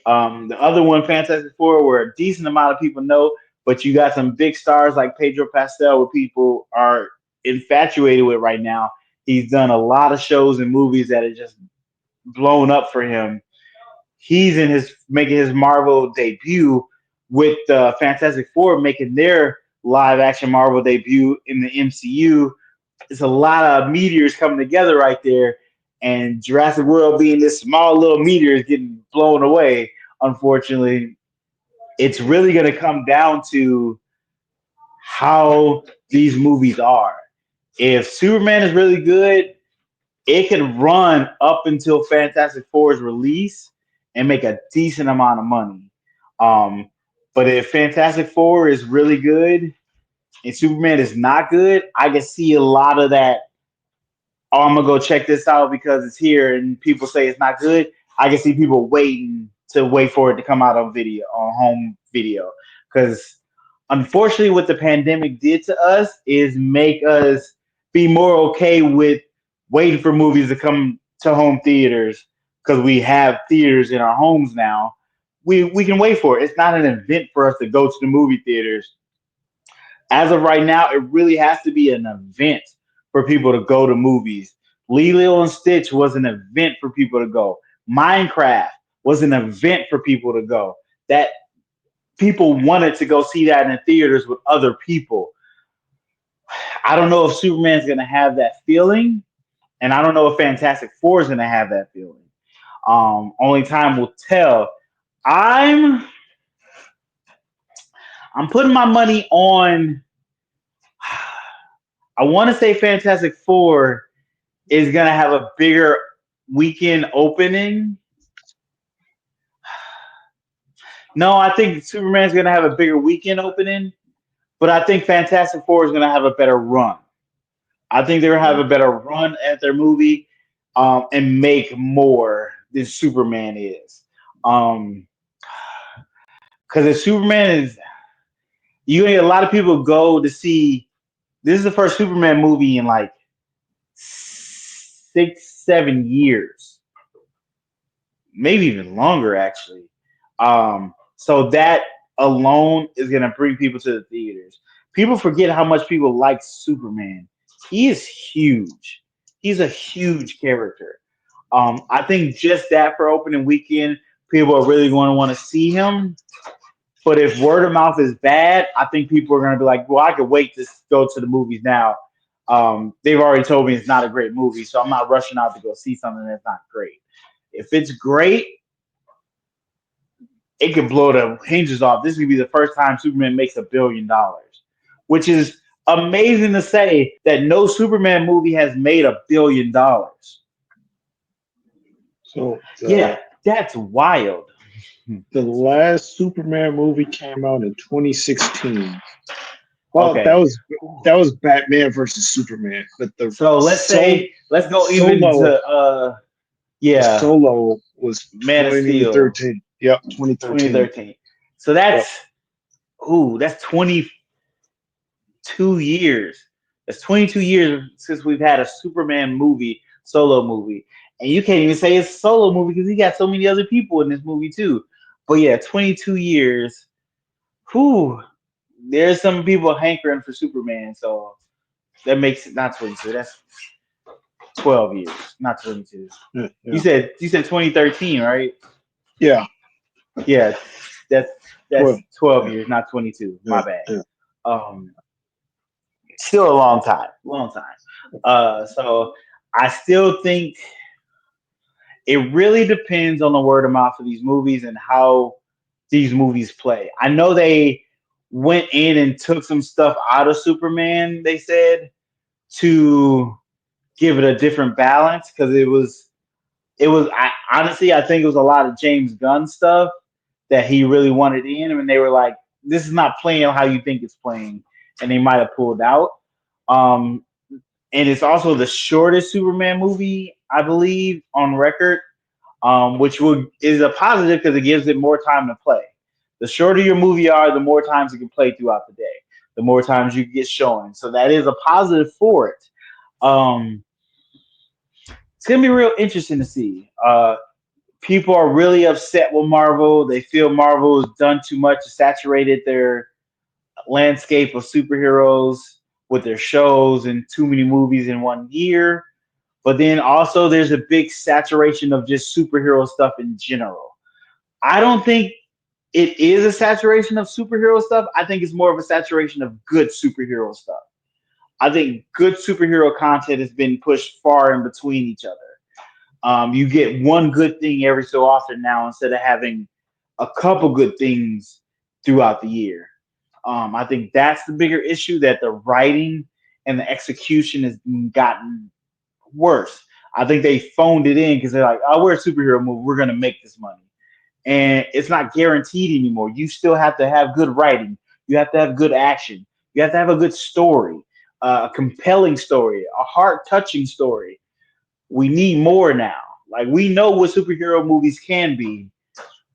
The other one, Fantastic Four, where a decent amount of people know, but you got some big stars like Pedro Pascal, where people are infatuated with right now. He's done a lot of shows and movies that are just blown up for him. He's in his making his Marvel debut with Fantastic Four making their live action Marvel debut in the MCU. It's a lot of meteors coming together right there, and Jurassic World being this small little meteor is getting blown away. Unfortunately, it's really going to come down to how these movies are. If Superman is really good, it can run up until Fantastic Four's release and make a decent amount of money. Um, but if Fantastic Four is really good and Superman is not good, I can see a lot of that. Oh, I'm gonna go check this out because it's here, and people say it's not good. I can see people wait for it to come out on video, on home video, because unfortunately, what the pandemic did to us is make us be more okay with waiting for movies to come to home theaters because we have theaters in our homes now. We can wait for it. It's not an event for us to go to the movie theaters. As of right now, it really has to be an event for people to go to movies. Lilo and Stitch was an event for people to go. Minecraft was an event for people to go. That people wanted to go see that in the theaters with other people. I don't know if Superman's going to have that feeling, and I don't know if Fantastic Four is going to have that feeling. Only time will tell. I'm I'm putting my money on. I want to say Fantastic Four is gonna have a bigger weekend opening. No, I think Superman's gonna have a bigger weekend opening, but I think Fantastic Four is gonna have a better run. I think they're gonna have a better run at their movie, and make more than Superman is. Um, because if Superman is, you get a lot of people go to see. This is the first Superman movie in like 6, 7 years, maybe even longer actually. So that alone is gonna bring people to the theaters. People forget how much people like Superman. He is huge. He's a huge character. I think just that for opening weekend, people are really going to want to see him. But if word of mouth is bad, I think people are going to be like, well, I could wait to go to the movies now. They've already told me it's not a great movie, so I'm not rushing out to go see something that's not great. If it's great, it could blow the hinges off. This could be the first time Superman makes $1 billion, which is amazing to say that no Superman movie has made $1 billion. So Yeah, that's wild. the last Superman movie came out in 2016. Well, Okay, that was Batman versus Superman, but so let's go even Solo to yeah, Solo was Man of Steel, 2013. Yep, 2013. 2013. So Yep. that's 22 years. That's 22 years since we've had a Superman movie, solo movie. And you can't even say it's a solo movie because he got so many other people in this movie too. But yeah, 22 years. Whew. There's some people hankering for Superman, so that makes it not 22. That's 12 years, not 22. Yeah, You yeah, said 2013, right? yeah. Yeah, that's Well, 12 yeah, years, not 22. My yeah, bad. yeah. Um, Still a long time, long time. So I still think it really depends on the word of mouth of these movies and how these movies play. I know they went in and took some stuff out of Superman. They said to give it a different balance because I honestly I think it was a lot of James Gunn stuff that he really wanted in, and they were like, "This is not playing how you think it's playing," and they might have pulled out. Um, and it's also the shortest Superman movie, I believe, on record, which is a positive because it gives it more time to play. The shorter your movie are, the more times it can play throughout the day, the more times you get showing. So that is a positive for it. Um, it's gonna be real interesting to see. People are really upset with Marvel. They feel Marvel has done too much, saturated their landscape of superheroes with their shows and too many movies in one year. But then also there's a big saturation of just superhero stuff in general. I don't think it is a saturation of superhero stuff. I think it's more of a saturation of good superhero stuff. I think good superhero content has been pushed far in between each other. You get one good thing every so often now instead of having a couple good things throughout the year. I think that's the bigger issue that the writing and the execution has gotten worse. I think they phoned it in because they're like, "Oh, we're a superhero movie. We're going to make this money," and it's not guaranteed anymore. You still have to have good writing. You have to have good action. You have to have a good story, a compelling story, a heart touching story. We need more now. Like we know what superhero movies can be.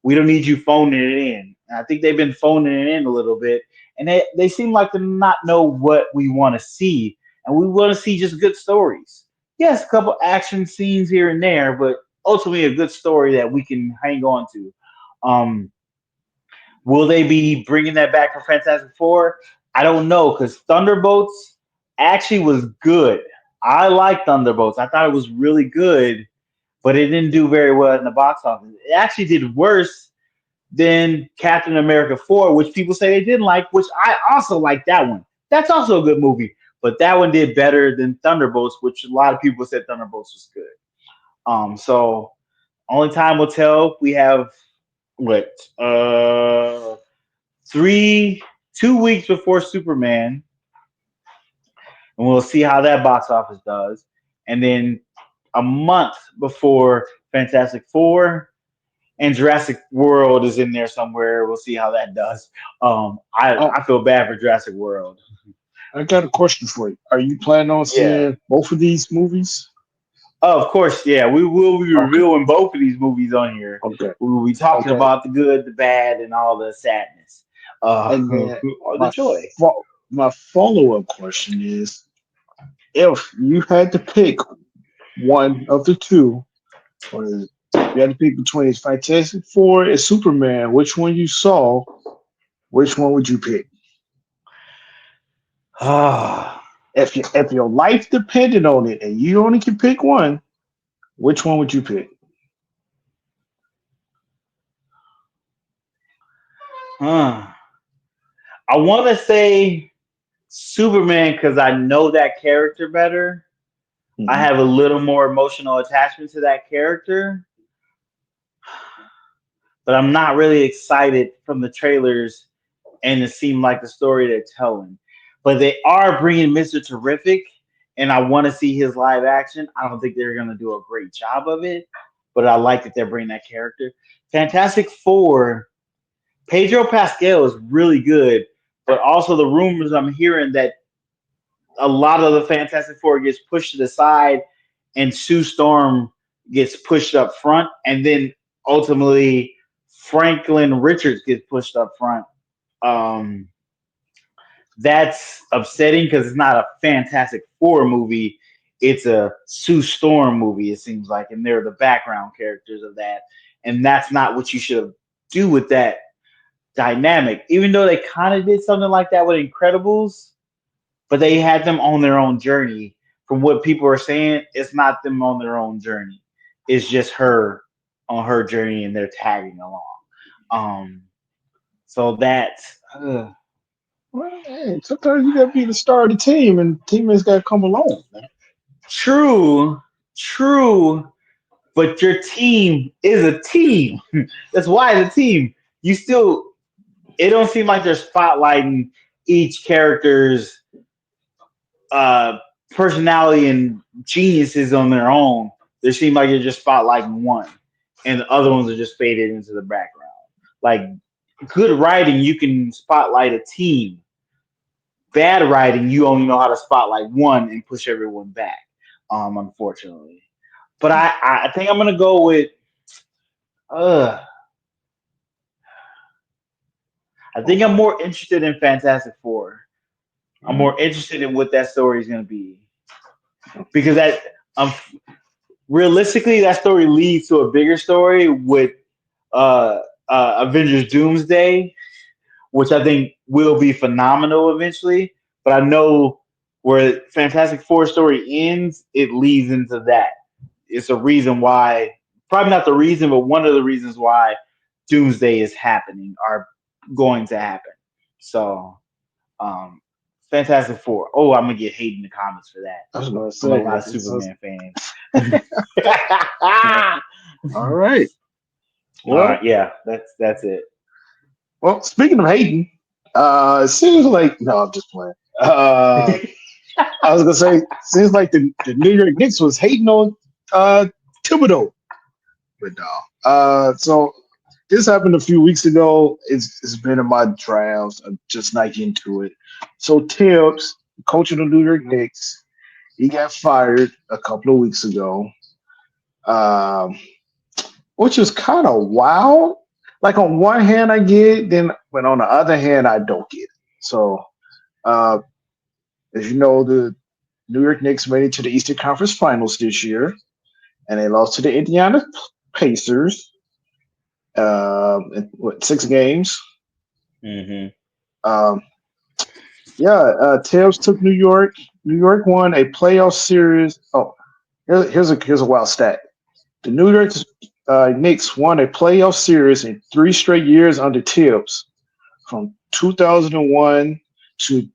We don't need you phoning it in. And I think they've been phoning it in a little bit, and they seem like to not know what we want to see, and we want to see just good stories. Yes, a couple action scenes here and there, but ultimately a good story that we can hang on to. Um, will they be bringing that back for Fantastic Four? I don't know because Thunderbolts actually was good. I like Thunderbolts. I thought it was really good, but it didn't do very well in the box office. It actually did worse than Captain America 4, which people say they didn't like, which I also like that one. That's also a good movie, but that one did better than Thunderbolts, which a lot of people said Thunderbolts was good. So only time will tell. We have what three 2 weeks before Superman, and we'll see how that box office does, and then a month before Fantastic Four, and Jurassic World is in there somewhere. We'll see how that does. Oh, I feel bad for Jurassic World. I got a question for you. Are you planning on Yeah. seeing both of these movies? Oh, of course, yeah. We will be Okay, reviewing both of these movies on here. okay, We will be talking okay. about the good, the bad, and all the sadness, And then or the joy. my follow up question is, if you had to pick one of the two, or you had to pick between Fantastic Four and Superman, which one you saw, which one would you pick? Ah, If your life depended on it and you only can pick one, which one would you pick? Huh. I want to say Superman because I know that character better. I Mhm. have a little more emotional attachment to that character, but I'm not really excited from the trailers and it seemed like the story they're telling. But they are bringing Mr. Terrific, and I want to see his live action. I don't think they're going to do a great job of it, but I like that they're bringing that character. Fantastic Four, Pedro Pascal is really good, but also the rumors I'm hearing that a lot of the Fantastic Four gets pushed to the side, and Sue Storm gets pushed up front, and then ultimately Franklin Richards gets pushed up front. Um, that's upsetting because it's not a Fantastic Four movie. It's a Sue Storm movie, it seems like, and they're the background characters of that. And that's not what you should do with that dynamic. Even though they kind of did something like that with Incredibles, but they had them on their own journey. From what people are saying, it's not them on their own journey. It's just her on her journey, and they're tagging along. Um, so that's Well, hey, sometimes you gotta be the star of the team, and teammates gotta come along, man. true, true. But your team is a team. That's why it's a team. You still, it don't seem like they're spotlighting each character's uh, personality and geniuses on their own. They seem like you're just spotlighting one, and the other ones are just faded into the background. Like good writing, you can spotlight a team. Bad writing, you only know how to spotlight one and push everyone back. Unfortunately, but I think I'm gonna go with. Uh, I think I'm more interested in Fantastic Four. I'm All more interested in what that story is gonna be because that um realistically that story leads to a bigger story with uh, Avengers Doomsday, which I think will be phenomenal eventually. But I know where Fantastic Four story ends, it leads into that. It's a reason why, probably not the reason, but one of the reasons why Doomsday is happening, are going to happen. So, um, Fantastic Four. Oh, I'm gonna get hate in the comments for that I was gonna from a say, lot of it's just, Superman fans. all right. All Well, right, yeah, that's it. speaking of hating, it seems like no, I'm just playing. I was gonna say, seems like the New York Knicks was hating on Thibodeau, but no. So this happened a few weeks ago. It's been in my drafts. I'm just not getting to it. So Tibbs, coach of the New York Knicks, he got fired a couple of weeks ago, um, which is kind of wild. Like on one hand, I get it, then, but on the other hand, I don't get it. So, uh, as you know, the New York Knicks made it to the Eastern Conference Finals this year, and they lost to the Indiana Pacers in what 6 games. Hmm. Um, yeah, Tibbs took New York. New York won a playoff series. Oh, here's a wild stat. The New York Knicks won a playoff series in 3 straight years under Tibbs, from 2001 to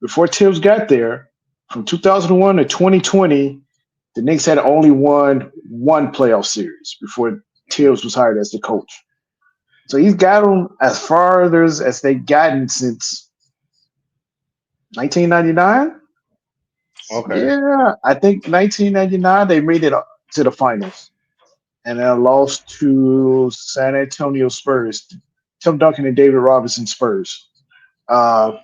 before Tibbs got there. From 2001 to 2020, the Knicks had only won one playoff series before Tibbs was hired as the coach. So he's got them as far as they've gotten since 1999. Okay. Yeah, I think 1999 they made it up to the finals and then lost to San Antonio Spurs, Tim Duncan and David Robinson Spurs. Uh,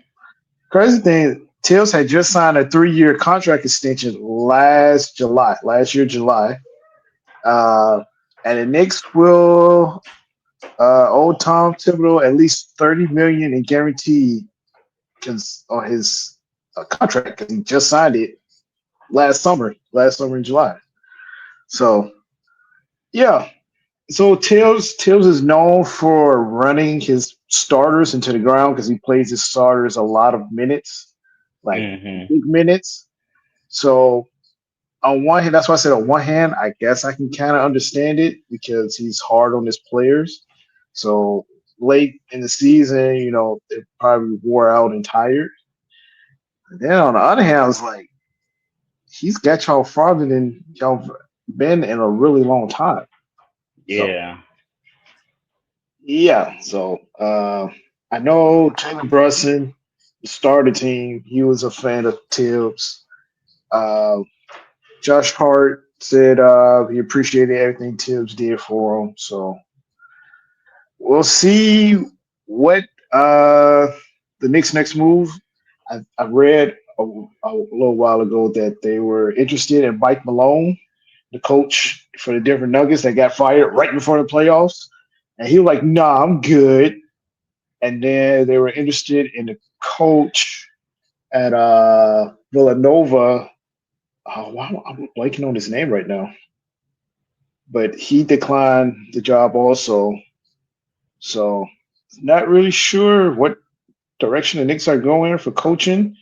Crazy thing, Tibbs had just signed a 3-year contract extension last year, July. Uh, and the Knicks will owe Tom Thibodeau at least 30 million in guaranteed on his contract because he just signed it last summer in July. So yeah, so Tibbs is known for running his starters into the ground because he plays his starters a lot of minutes, like Hmm. big minutes. So on one hand, that's why I said on one hand, I guess I can kind of understand it because he's hard on his players. So late in the season, they probably wore out and tired. And then on the other hand, it's like he's got y'all farther than y'all been in a really long time. So Yeah. yeah, so I know Taylor Brunson started the team. He was a fan of Tibbs. Uh, Josh Hart said he appreciated everything Tibbs did for him. So we'll see what uh, the Knicks' next move. I read a little while ago that they were interested in Mike Malone, the coach for the Denver Nuggets that got fired right before the playoffs. And he was like, nah, I'm good. And then they were interested in the coach at Villanova. Oh, wow, I'm blanking on his name right now, but he declined the job also. So, not really sure what direction the Knicks are going for coaching.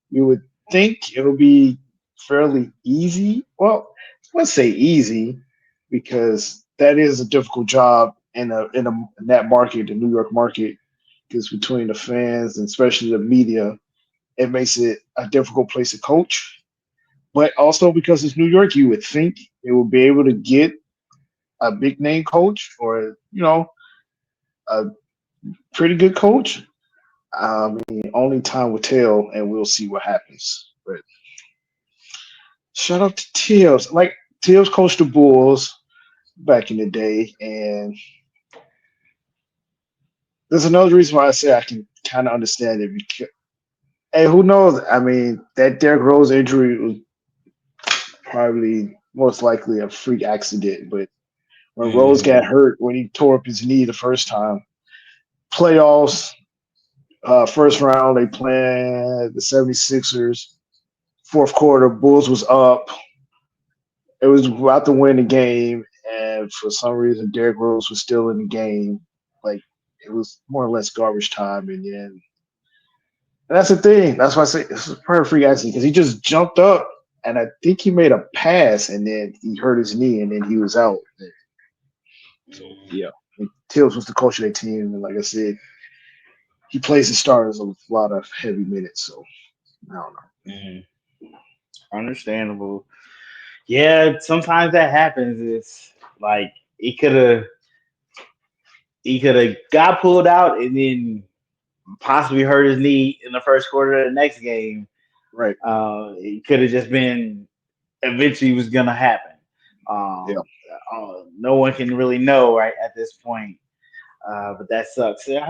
You would think it'll be fairly easy. Well, let's say easy because that is a difficult job in that market, the New York market, because between the fans and especially the media, it makes it a difficult place to coach. But also because it's New York, you would think it will be able to get a big name coach or a pretty good coach. I mean, only time will tell, and we'll see what happens. But shout out to Tibbs. Like Tibbs coached the Bulls back in the day, and there's another reason why I say I can kind of understand it. Because, hey, who knows? I mean, that Derrick Rose injury was probably most likely a freak accident, but when Rose got Hmm. hurt when he tore up his knee the first time, playoffs, first round, they played the 76ers. Fourth quarter, Bulls was up. It was about to win the game, and for some reason, Derrick Rose was still in the game. Like it was more or less garbage time, and that's the thing. That's why I say it's a pretty freak accident because he just jumped up, and I think he made a pass, and then he hurt his knee, and then he was out. So yeah, and Tibbs was the coach of that team, and like I said, he plays the starters a lot of heavy minutes. So I don't know. Hmm. Understandable. Yeah, sometimes that happens. It's like he could have got pulled out and then possibly hurt his knee in the first quarter of the next game. Right? It could have just been eventually was gonna happen. Yeah. Um, no one can really know right at this point. But that sucks. Yeah,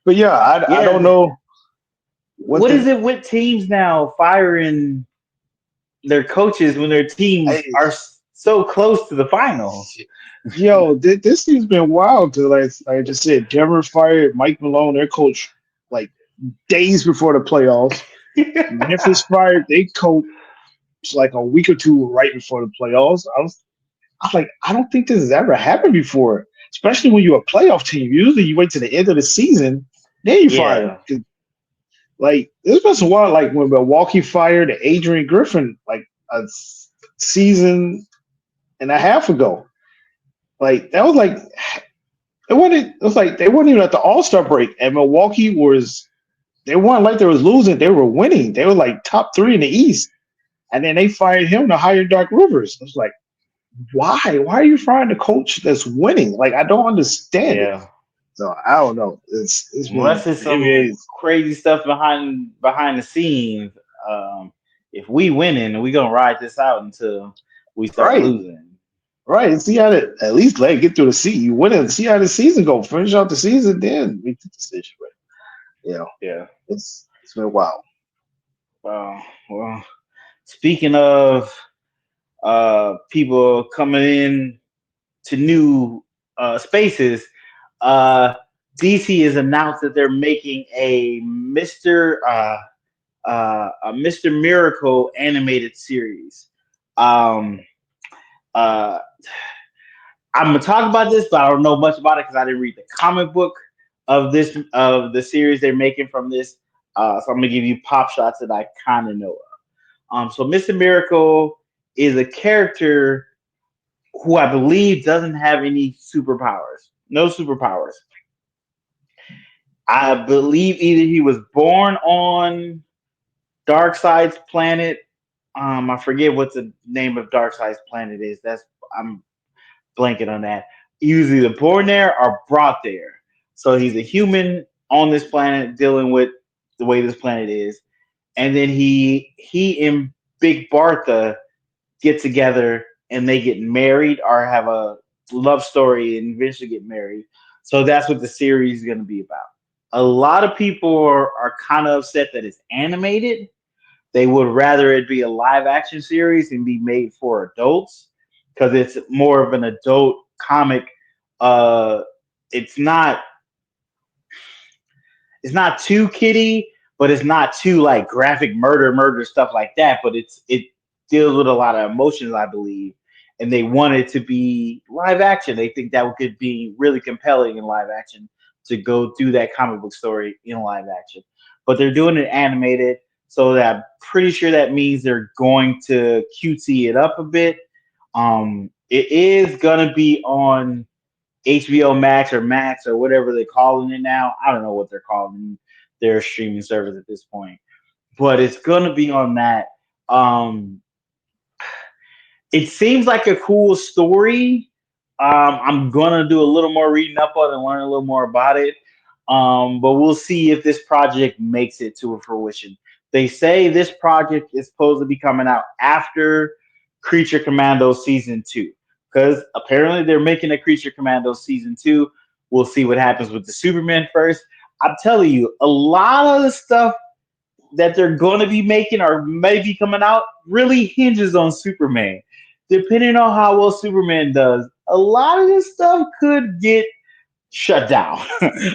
But yeah, I don't yeah. know what What is the it with teams now firing their coaches when their teams hey, are so close to the finals? yo, this team's been wild. To like I just said, Denver fired Mike Malone, their coach, like days before the playoffs. Memphis fired their coach like a week or two right before the playoffs. I was like, I don't think this has ever happened before, especially when you're a playoff team. Usually, you wait to the end of the season, then you fire Yeah. them. Like there's been some while, like when Milwaukee fired Adrian Griffin, like a season and a half ago. Like that was like it wasn't. It was like they weren't even at the All Star break, and Milwaukee was. They weren't like they was losing; they were winning. They were like top three in the East, and then they fired him to hire Doc Rivers. I was like, why? Why are you firing the coach that's winning? Like I don't understand it. Yeah. So I don't know. It's been Unless it's the NBA some is crazy stuff behind the scenes. Um, if we winning, we gonna ride this out until we start right, losing. right. And see how to at least let it get through the season. You win it. See how the season go. Finish out the season, then make the decision. But Yeah. it's been wild. Well, speaking of people coming in to new spaces, uh, DC has announced that they're making a Mister Miracle animated series. Um, uh, I'm gonna talk about this, but I don't know much about it because I didn't read the comic book of the series they're making from this. So I'm gonna give you pop shots that I kind of know of. So Mr. Miracle is a character who I believe doesn't have any superpowers. no superpowers. I believe either he was born on Darkseid's planet. I forget what the name of Darkseid's planet is. I'm blanking on that. He was either born there or brought there. So he's a human on this planet dealing with the way this planet is. And then he and Big Bartha get together and they get married or have a love story and eventually get married. So that's what the series is going to be about. A lot of people are kind of upset that it's animated. They would rather it be a live action series and be made for adults because it's more of an adult comic. Uh, it's not it's not too kiddie, but it's not too like graphic murder stuff like that. But it deals with a lot of emotions, I believe, and they want it to be live action. They think that could be really compelling in live action to go through that comic book story in live action. But they're doing it animated, so that I'm pretty sure that means they're going to cutesy it up a bit. It is gonna be on HBO Max or whatever they're calling it now. I don't know what they're calling their streaming service at this point, but it's gonna be on that. Um, it seems like a cool story. I'm gonna do a little more reading up on it and learn a little more about it. But we'll see if this project makes it to a fruition. They say this project is supposed to be coming out after Creature Commando season two, because apparently they're making a Creature Commando season two. We'll see what happens with the Superman first. I'm telling you, a lot of the stuff that they're going to be making or maybe coming out really hinges on Superman. Depending on how well Superman does, a lot of this stuff could get shut down.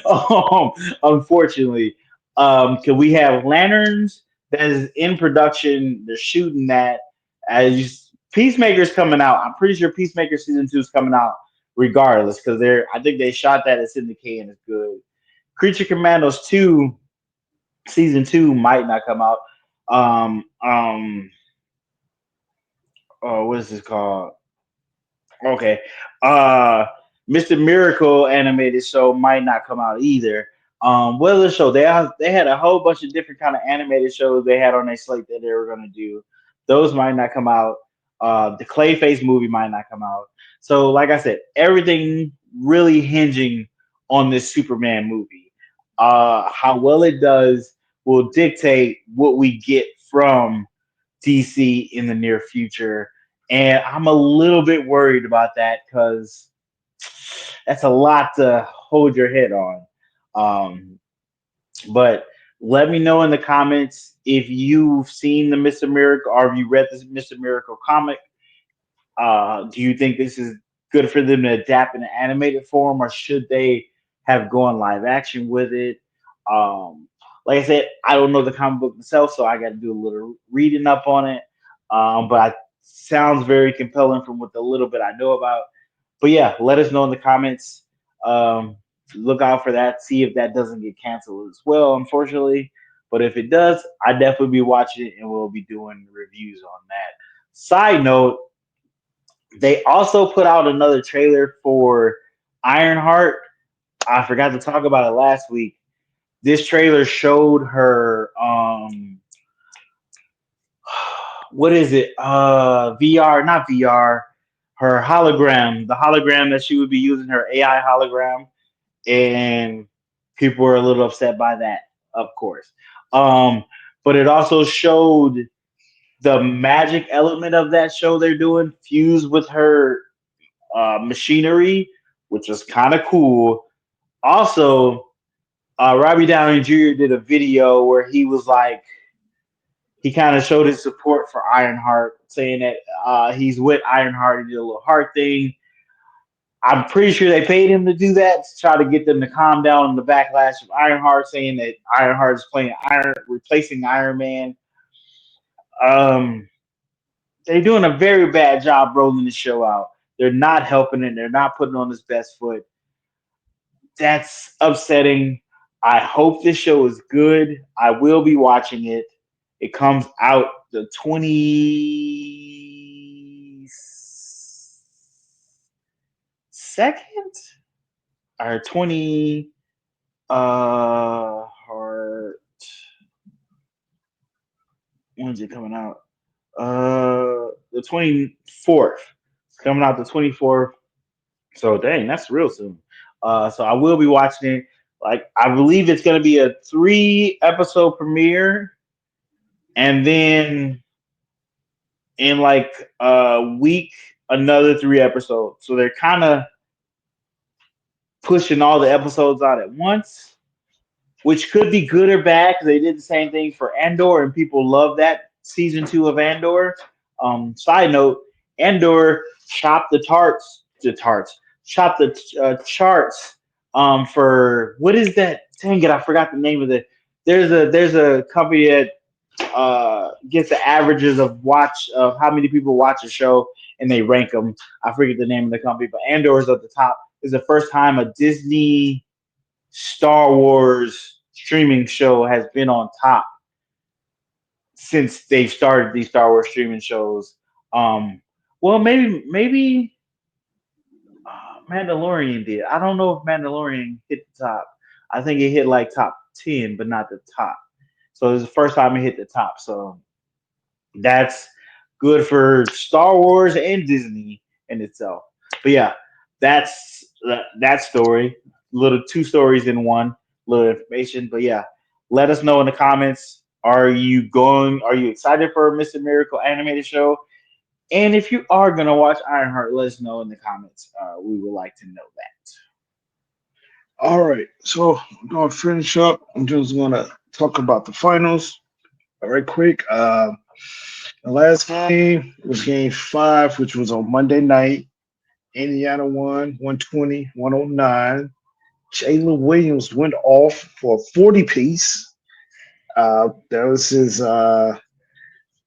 um, Unfortunately, can we have Lanterns that is in production? They're shooting that. As Peacemaker's coming out, I'm pretty sure Peacemaker season two is coming out regardless because they're. I think they shot that at Syndicate and it's good. Creature Commandos two season two might not come out. Um, um, what is this called? Okay. Uh, Mr. Miracle animated show might not come out either. What other show? They had a whole bunch of different kind of animated shows they had on their slate that they were gonna do. Those might not come out. The Clayface movie might not come out. So, like I said, everything really hinging on this Superman movie. How well it does will dictate what we get from DC in the near future. And I'm a little bit worried about that because that's a lot to hold your head on. Um, but let me know in the comments if you've seen the Mr. Miracle or if you read this Mr. Miracle comic. Do you think this is good for them to adapt in an animated form, or should they have gone live action with it? Um, like I said, I don't know the comic book myself, so I got to do a little reading up on it. But sounds very compelling from what the little bit I know about. But yeah, let us know in the comments. Um, Look out for that. See if that doesn't get canceled as well, unfortunately. But if it does, I definitely be watching it and we'll be doing reviews on that. Side note, they also put out another trailer for Ironheart. I forgot to talk about it last week. This trailer showed her what is it? VR, not VR, her hologram, the hologram that she would be using, her AI hologram, and people were a little upset by that, of course. Um, but it also showed the magic element of that show they're doing fused with her machinery, which was kind of cool. Also, Robbie Downey Jr. did a video where he was like, he kind of showed his support for Ironheart, saying that he's with Ironheart. He did a little heart thing. I'm pretty sure they paid him to do that to try to get them to calm down on the backlash of Ironheart, saying that Ironheart is playing replacing Iron Man. Um, they're doing a very bad job rolling the show out. They're not helping it. They're not putting on his best foot. That's upsetting. I hope this show is good. I will be watching it. It comes out the 22nd. or 20 or when's it coming out? The 24th. It's coming out the 24th. So dang, that's real soon. So I will be watching it. Like I believe it's gonna be a 3 episode premiere, and then in like a week another 3 episodes. So they're kind of pushing all the episodes out at once, which could be good or bad because they did the same thing for Andor, and people love that season 2 of Andor. Side note: Andor chopped chopped the charts. For what is that? Dang it, I forgot the name of it. There's a company that gets the averages of watch of how many people watch a show and they rank them. I forget the name of the company, but Andor is at the top. It's the first time a Disney Star Wars streaming show has been on top since they've started these Star Wars streaming shows. Um, well, maybe Mandalorian did. I don't know if Mandalorian hit the top. I think it hit like top 10, but not the top. So it's the first time it hit the top. So that's good for Star Wars and Disney in itself. But yeah, that story. Little two stories in one, little information. But yeah, let us know in the comments. Are you excited for a Mr. Miracle animated show? And if you are gonna watch Ironheart, let us know in the comments. We would like to know that. All right, so I'm gonna finish up. I'm just gonna talk about the finals right quick. The last game was game five, which was on Monday night. Indiana won 120-109. Jalen Williams went off for a 40 piece. That was his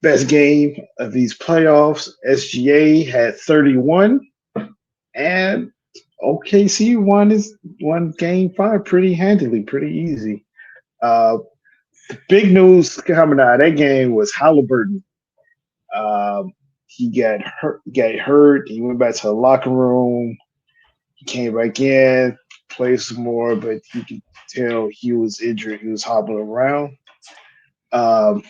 best game of these playoffs. SGA had 31, and OKC won game five pretty handily, pretty easy. Uh, Big news coming out of that game was Halliburton. Um, he got hurt. Got hurt. He went back to the locker room. He came back in, played some more, but you could tell he was injured. He was hobbling around. Um,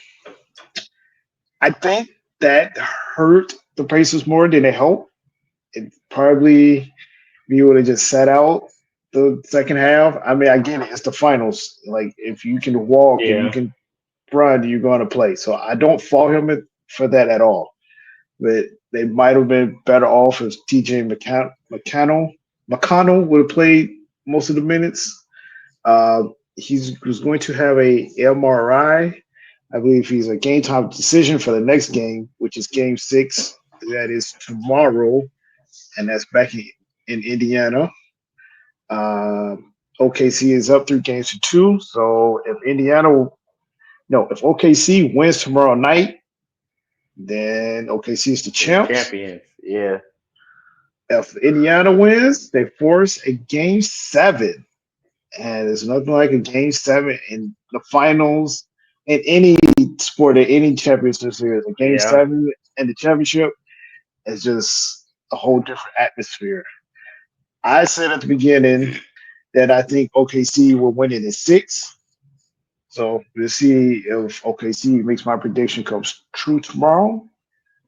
I think that hurt the Pacers more than it helped. It probably be would have just sat out the second half. I mean, I get it. It's the finals. Like, if you can walk, if you Yeah, can run, you're going to play. So I don't fault him for that at all. But they might have been better off if TJ McConnell would have played most of the minutes. He was going to have a MRI. I believe he's a game time decision for the next game, which is game six. That is tomorrow, and that's back in Indiana. Uh, OKC is up 3 games to two. So if if OKC wins tomorrow night, then OKC is the they're champs. champions. Yeah, If Indiana wins, they force a game seven. And there's nothing like a game seven in the finals in any sport, in any championship series. A game yeah, seven and the championship is just a whole different atmosphere. I said at the beginning that I think OKC will win it in six. So we'll see if OKC makes my prediction comes true tomorrow.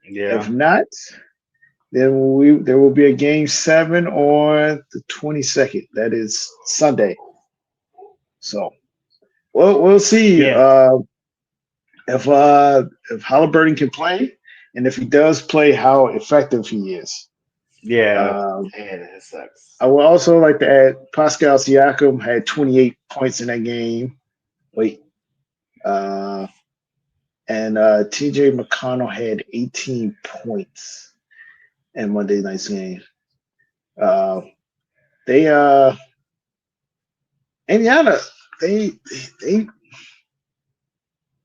If yeah. not, then there will be a game seven on the 22nd. That is Sunday. So we'll see Yeah, if Halliburton can play, and if he does play, how effective he is. yeah, Um, yeah. That sucks. I would also like to add Pascal Siakam had 28 points in that game. Wait, uh, and TJ McConnell had 18 points in Monday night's game. Uh, they Indiana they they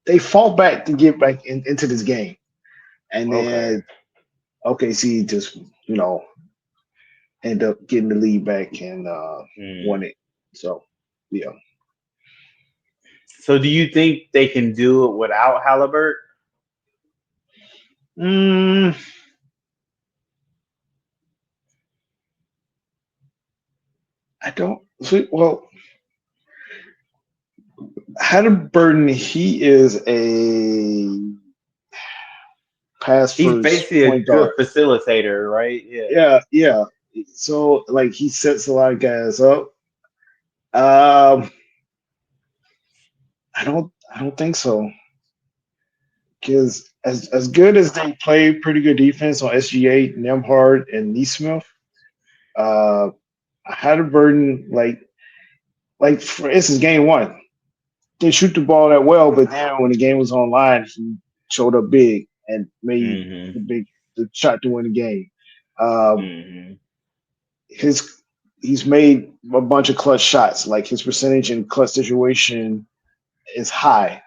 they fought back to get back into this game, and Okay. then OKC just you know end up getting the lead back and Hmm. won it. So yeah, So, do you think they can do it without Halliburton? mm, I don't. Well, Halliburton, he is a pass He's first basically a point good guard. facilitator, right? Yeah. Yeah, yeah. So like he sets a lot of guys up. Um, I don't think so. Because as good as they play pretty good defense on SGA, Nemhard, and Neesmith, uh, Halliburton, like for instance, game one, didn't shoot the ball that well, but then when the game was online, he showed up big and made Mm-hmm. the shot to win the game. Um, Mm-hmm. his he's made a bunch of clutch shots. Like his percentage in clutch situation is high.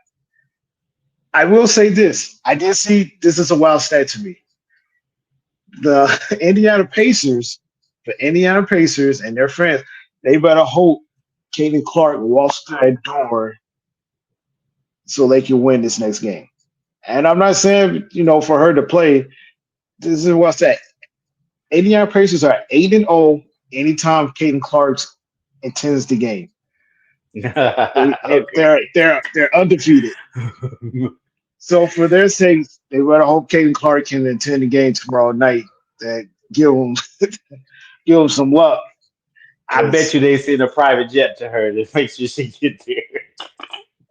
I will say this: I did see this is a wild stat to me. The Indiana Pacers and their friends, they better hope Caitlin Clark walks through that door so they can win this next game. And I'm not saying, for her to play. This is what's that. Indiana Pacers are 8-0 anytime Caitlin Clark attends the game. Okay. They're undefeated. So for their sake, they better hope Caitlin Clark can attend the game tomorrow night. That give them give them some luck. I bet Because you they send a private jet to her to make sure she get there.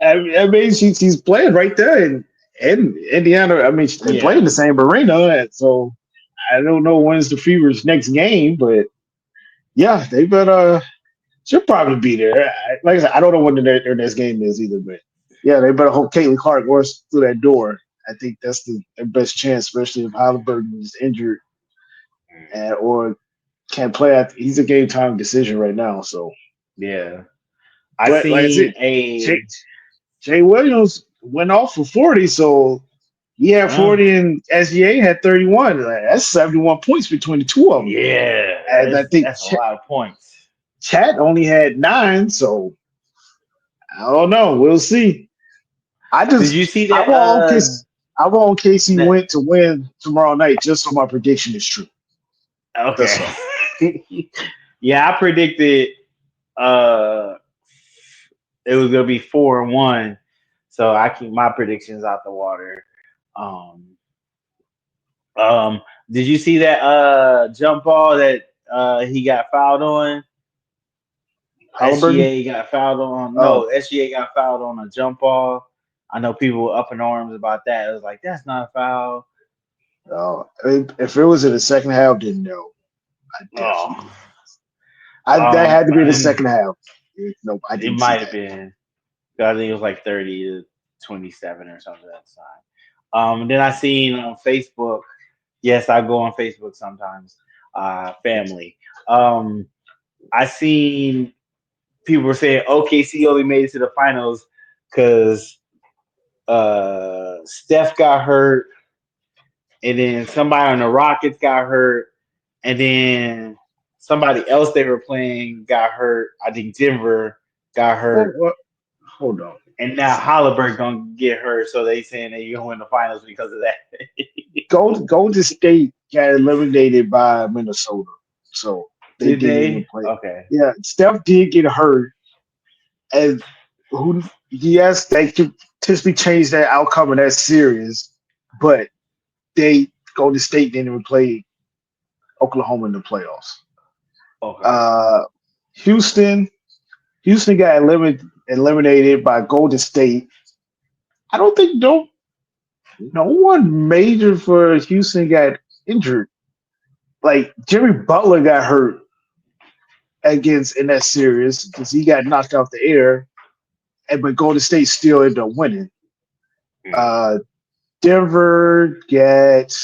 I mean, she's playing right there in Indiana. I mean, they play in Yeah. the same arena, and so I don't know when's the Fever's next game, but yeah, they better. She'll probably be there. Like I said, I don't know when their next game is either, but yeah, they better hope Caitlin Clark works through that door. I think that's their best chance, especially if Halliburton is injured or can't play. He's a game time decision right now. So, Yeah. I but like I said, seen a Jay Williams went off for 40, so he had uh, 40 and SGA had 31. Like, that's 71 points between the two of them. yeah, And I think that's a lot of points. Chat only had 9, so I don't know. We'll see. I Did you just see I that want OKC, I want OKC that win to win tomorrow night just so my prediction is true. That's okay. all. Yeah, I predicted uh it was gonna be 4-1. So I keep my predictions out the water. Um um did you see that jump ball that he got fouled on? Halliburton. SGA got fouled on. Oh, No, SGA got fouled on a jump ball. I know people were up in arms about that. It was like that's not a foul. if it was in the second half, then no. I definitely. Oh, That had to be the and second half. Nope, I it didn't see might have that. been. I think it was like 30-27 or something at the time. Then I seen on Facebook. Yes, I go on Facebook sometimes. Family. Um, I seen people were saying OKC only made it to the finals because Steph got hurt, and then somebody on the Rockets got hurt, and then somebody else they were playing got hurt. I think Denver got Hold, hurt, what? Hold on. and now Halliburton gonna get hurt. So they saying they gonna win the finals because of that. Golden State got eliminated by Minnesota, so they Did didn't even they? play. Okay. Yeah, Steph did get hurt, and who? Yes, they could potentially change that outcome of that series, but they Golden State didn't even play Oklahoma in the playoffs. Okay. Uh, Houston, Houston got eliminated by Golden State. I don't think no one major for Houston got injured. Like Jimmy Butler got hurt against in that series because he got knocked out the air, and but Golden State still ended up winning. Mm. Uh, Denver got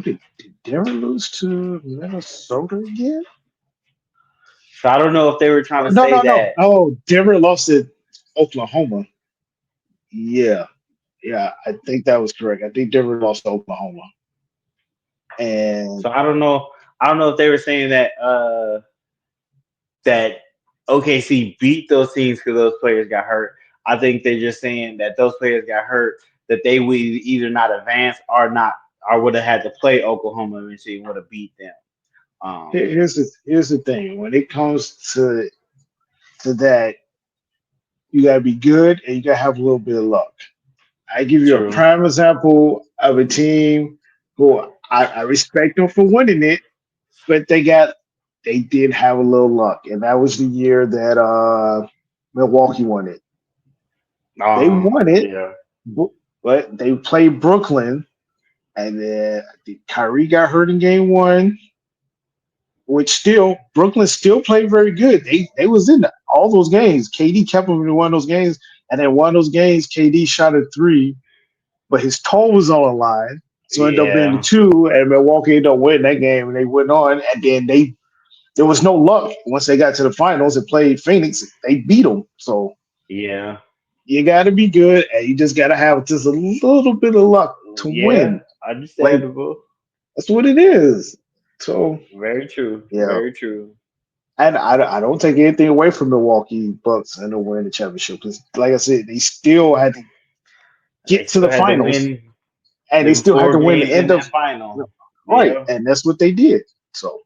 did Denver lose to Minnesota again? So I don't know if they were trying to No, say no, no. that. Oh, Denver lost to Oklahoma. Yeah, yeah, I think that was correct. I think Denver lost to Oklahoma, and So I don't know. I don't know if they were saying that that OKC beat those teams because those players got hurt. I think they're just saying that those players got hurt that they would either not advance or not or would have had to play Oklahoma eventually and would have beat them. Um, Here's the thing. When it comes to that, you gotta be good and you gotta have a little bit of luck. I give you a True. prime example of a team who I respect them for winning it, but they did have a little luck, and that was the year that Milwaukee won it. They won it, Yeah. but they played Brooklyn, and then I think Kyrie got hurt in game one, which still Brooklyn still played very good. They was in all those games. KD kept them in one of those games, and then one of those games, KD shot a three, but his toe was on the line. So it ended up being the Yeah. two, and Milwaukee ended up winning that game, and they went on. And then there was no luck once they got to the finals and played Phoenix. They beat them. So Yeah. you got to be good, and you just got to have just a little bit of luck to Yeah. win. Like Understandable. that's what it is. So Very true. yeah, Very true. and I don't take anything away from Milwaukee Bucks and the winning the championship because, like I said, they still had to They get to still the had to finals, win and they them still had four to win the games in end of that final. right, Yeah. and that's what they did. So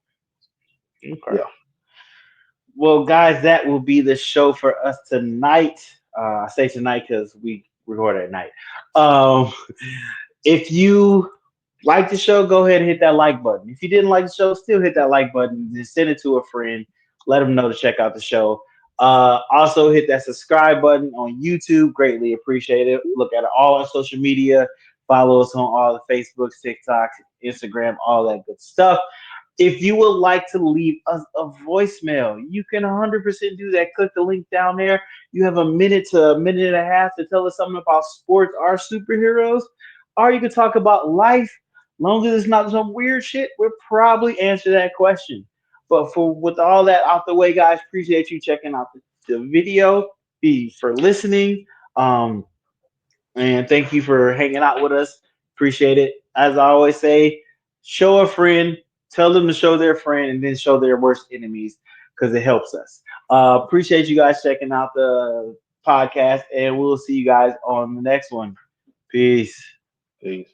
Okay. yeah, Well, guys, that will be the show for us tonight. I say tonight because we record at night. Um, if you like the show, go ahead and hit that like button. If you didn't like the show, still hit that like button. Just send it to a friend. Let them know to check out the show. Also, hit that subscribe button on YouTube. Greatly appreciate it. Look at all our social media. Follow us on all the Facebooks, TikToks, Instagram, all that good stuff. If you would like to leave us a voicemail, you can 100% do that. Click the link down there. You have a minute to a minute and a half to tell us something about sports or superheroes, or you can talk about life. Long as it's not some weird shit, we'll probably answer that question. But for with all that out the way, guys, appreciate you checking out the video. Be for listening. Um, and thank you for hanging out with us. Appreciate it. As I always say, show a friend, tell them to show their friend, and then show their worst enemies because it helps us. Appreciate you guys checking out the podcast, and we'll see you guys on the next one. Peace. peace.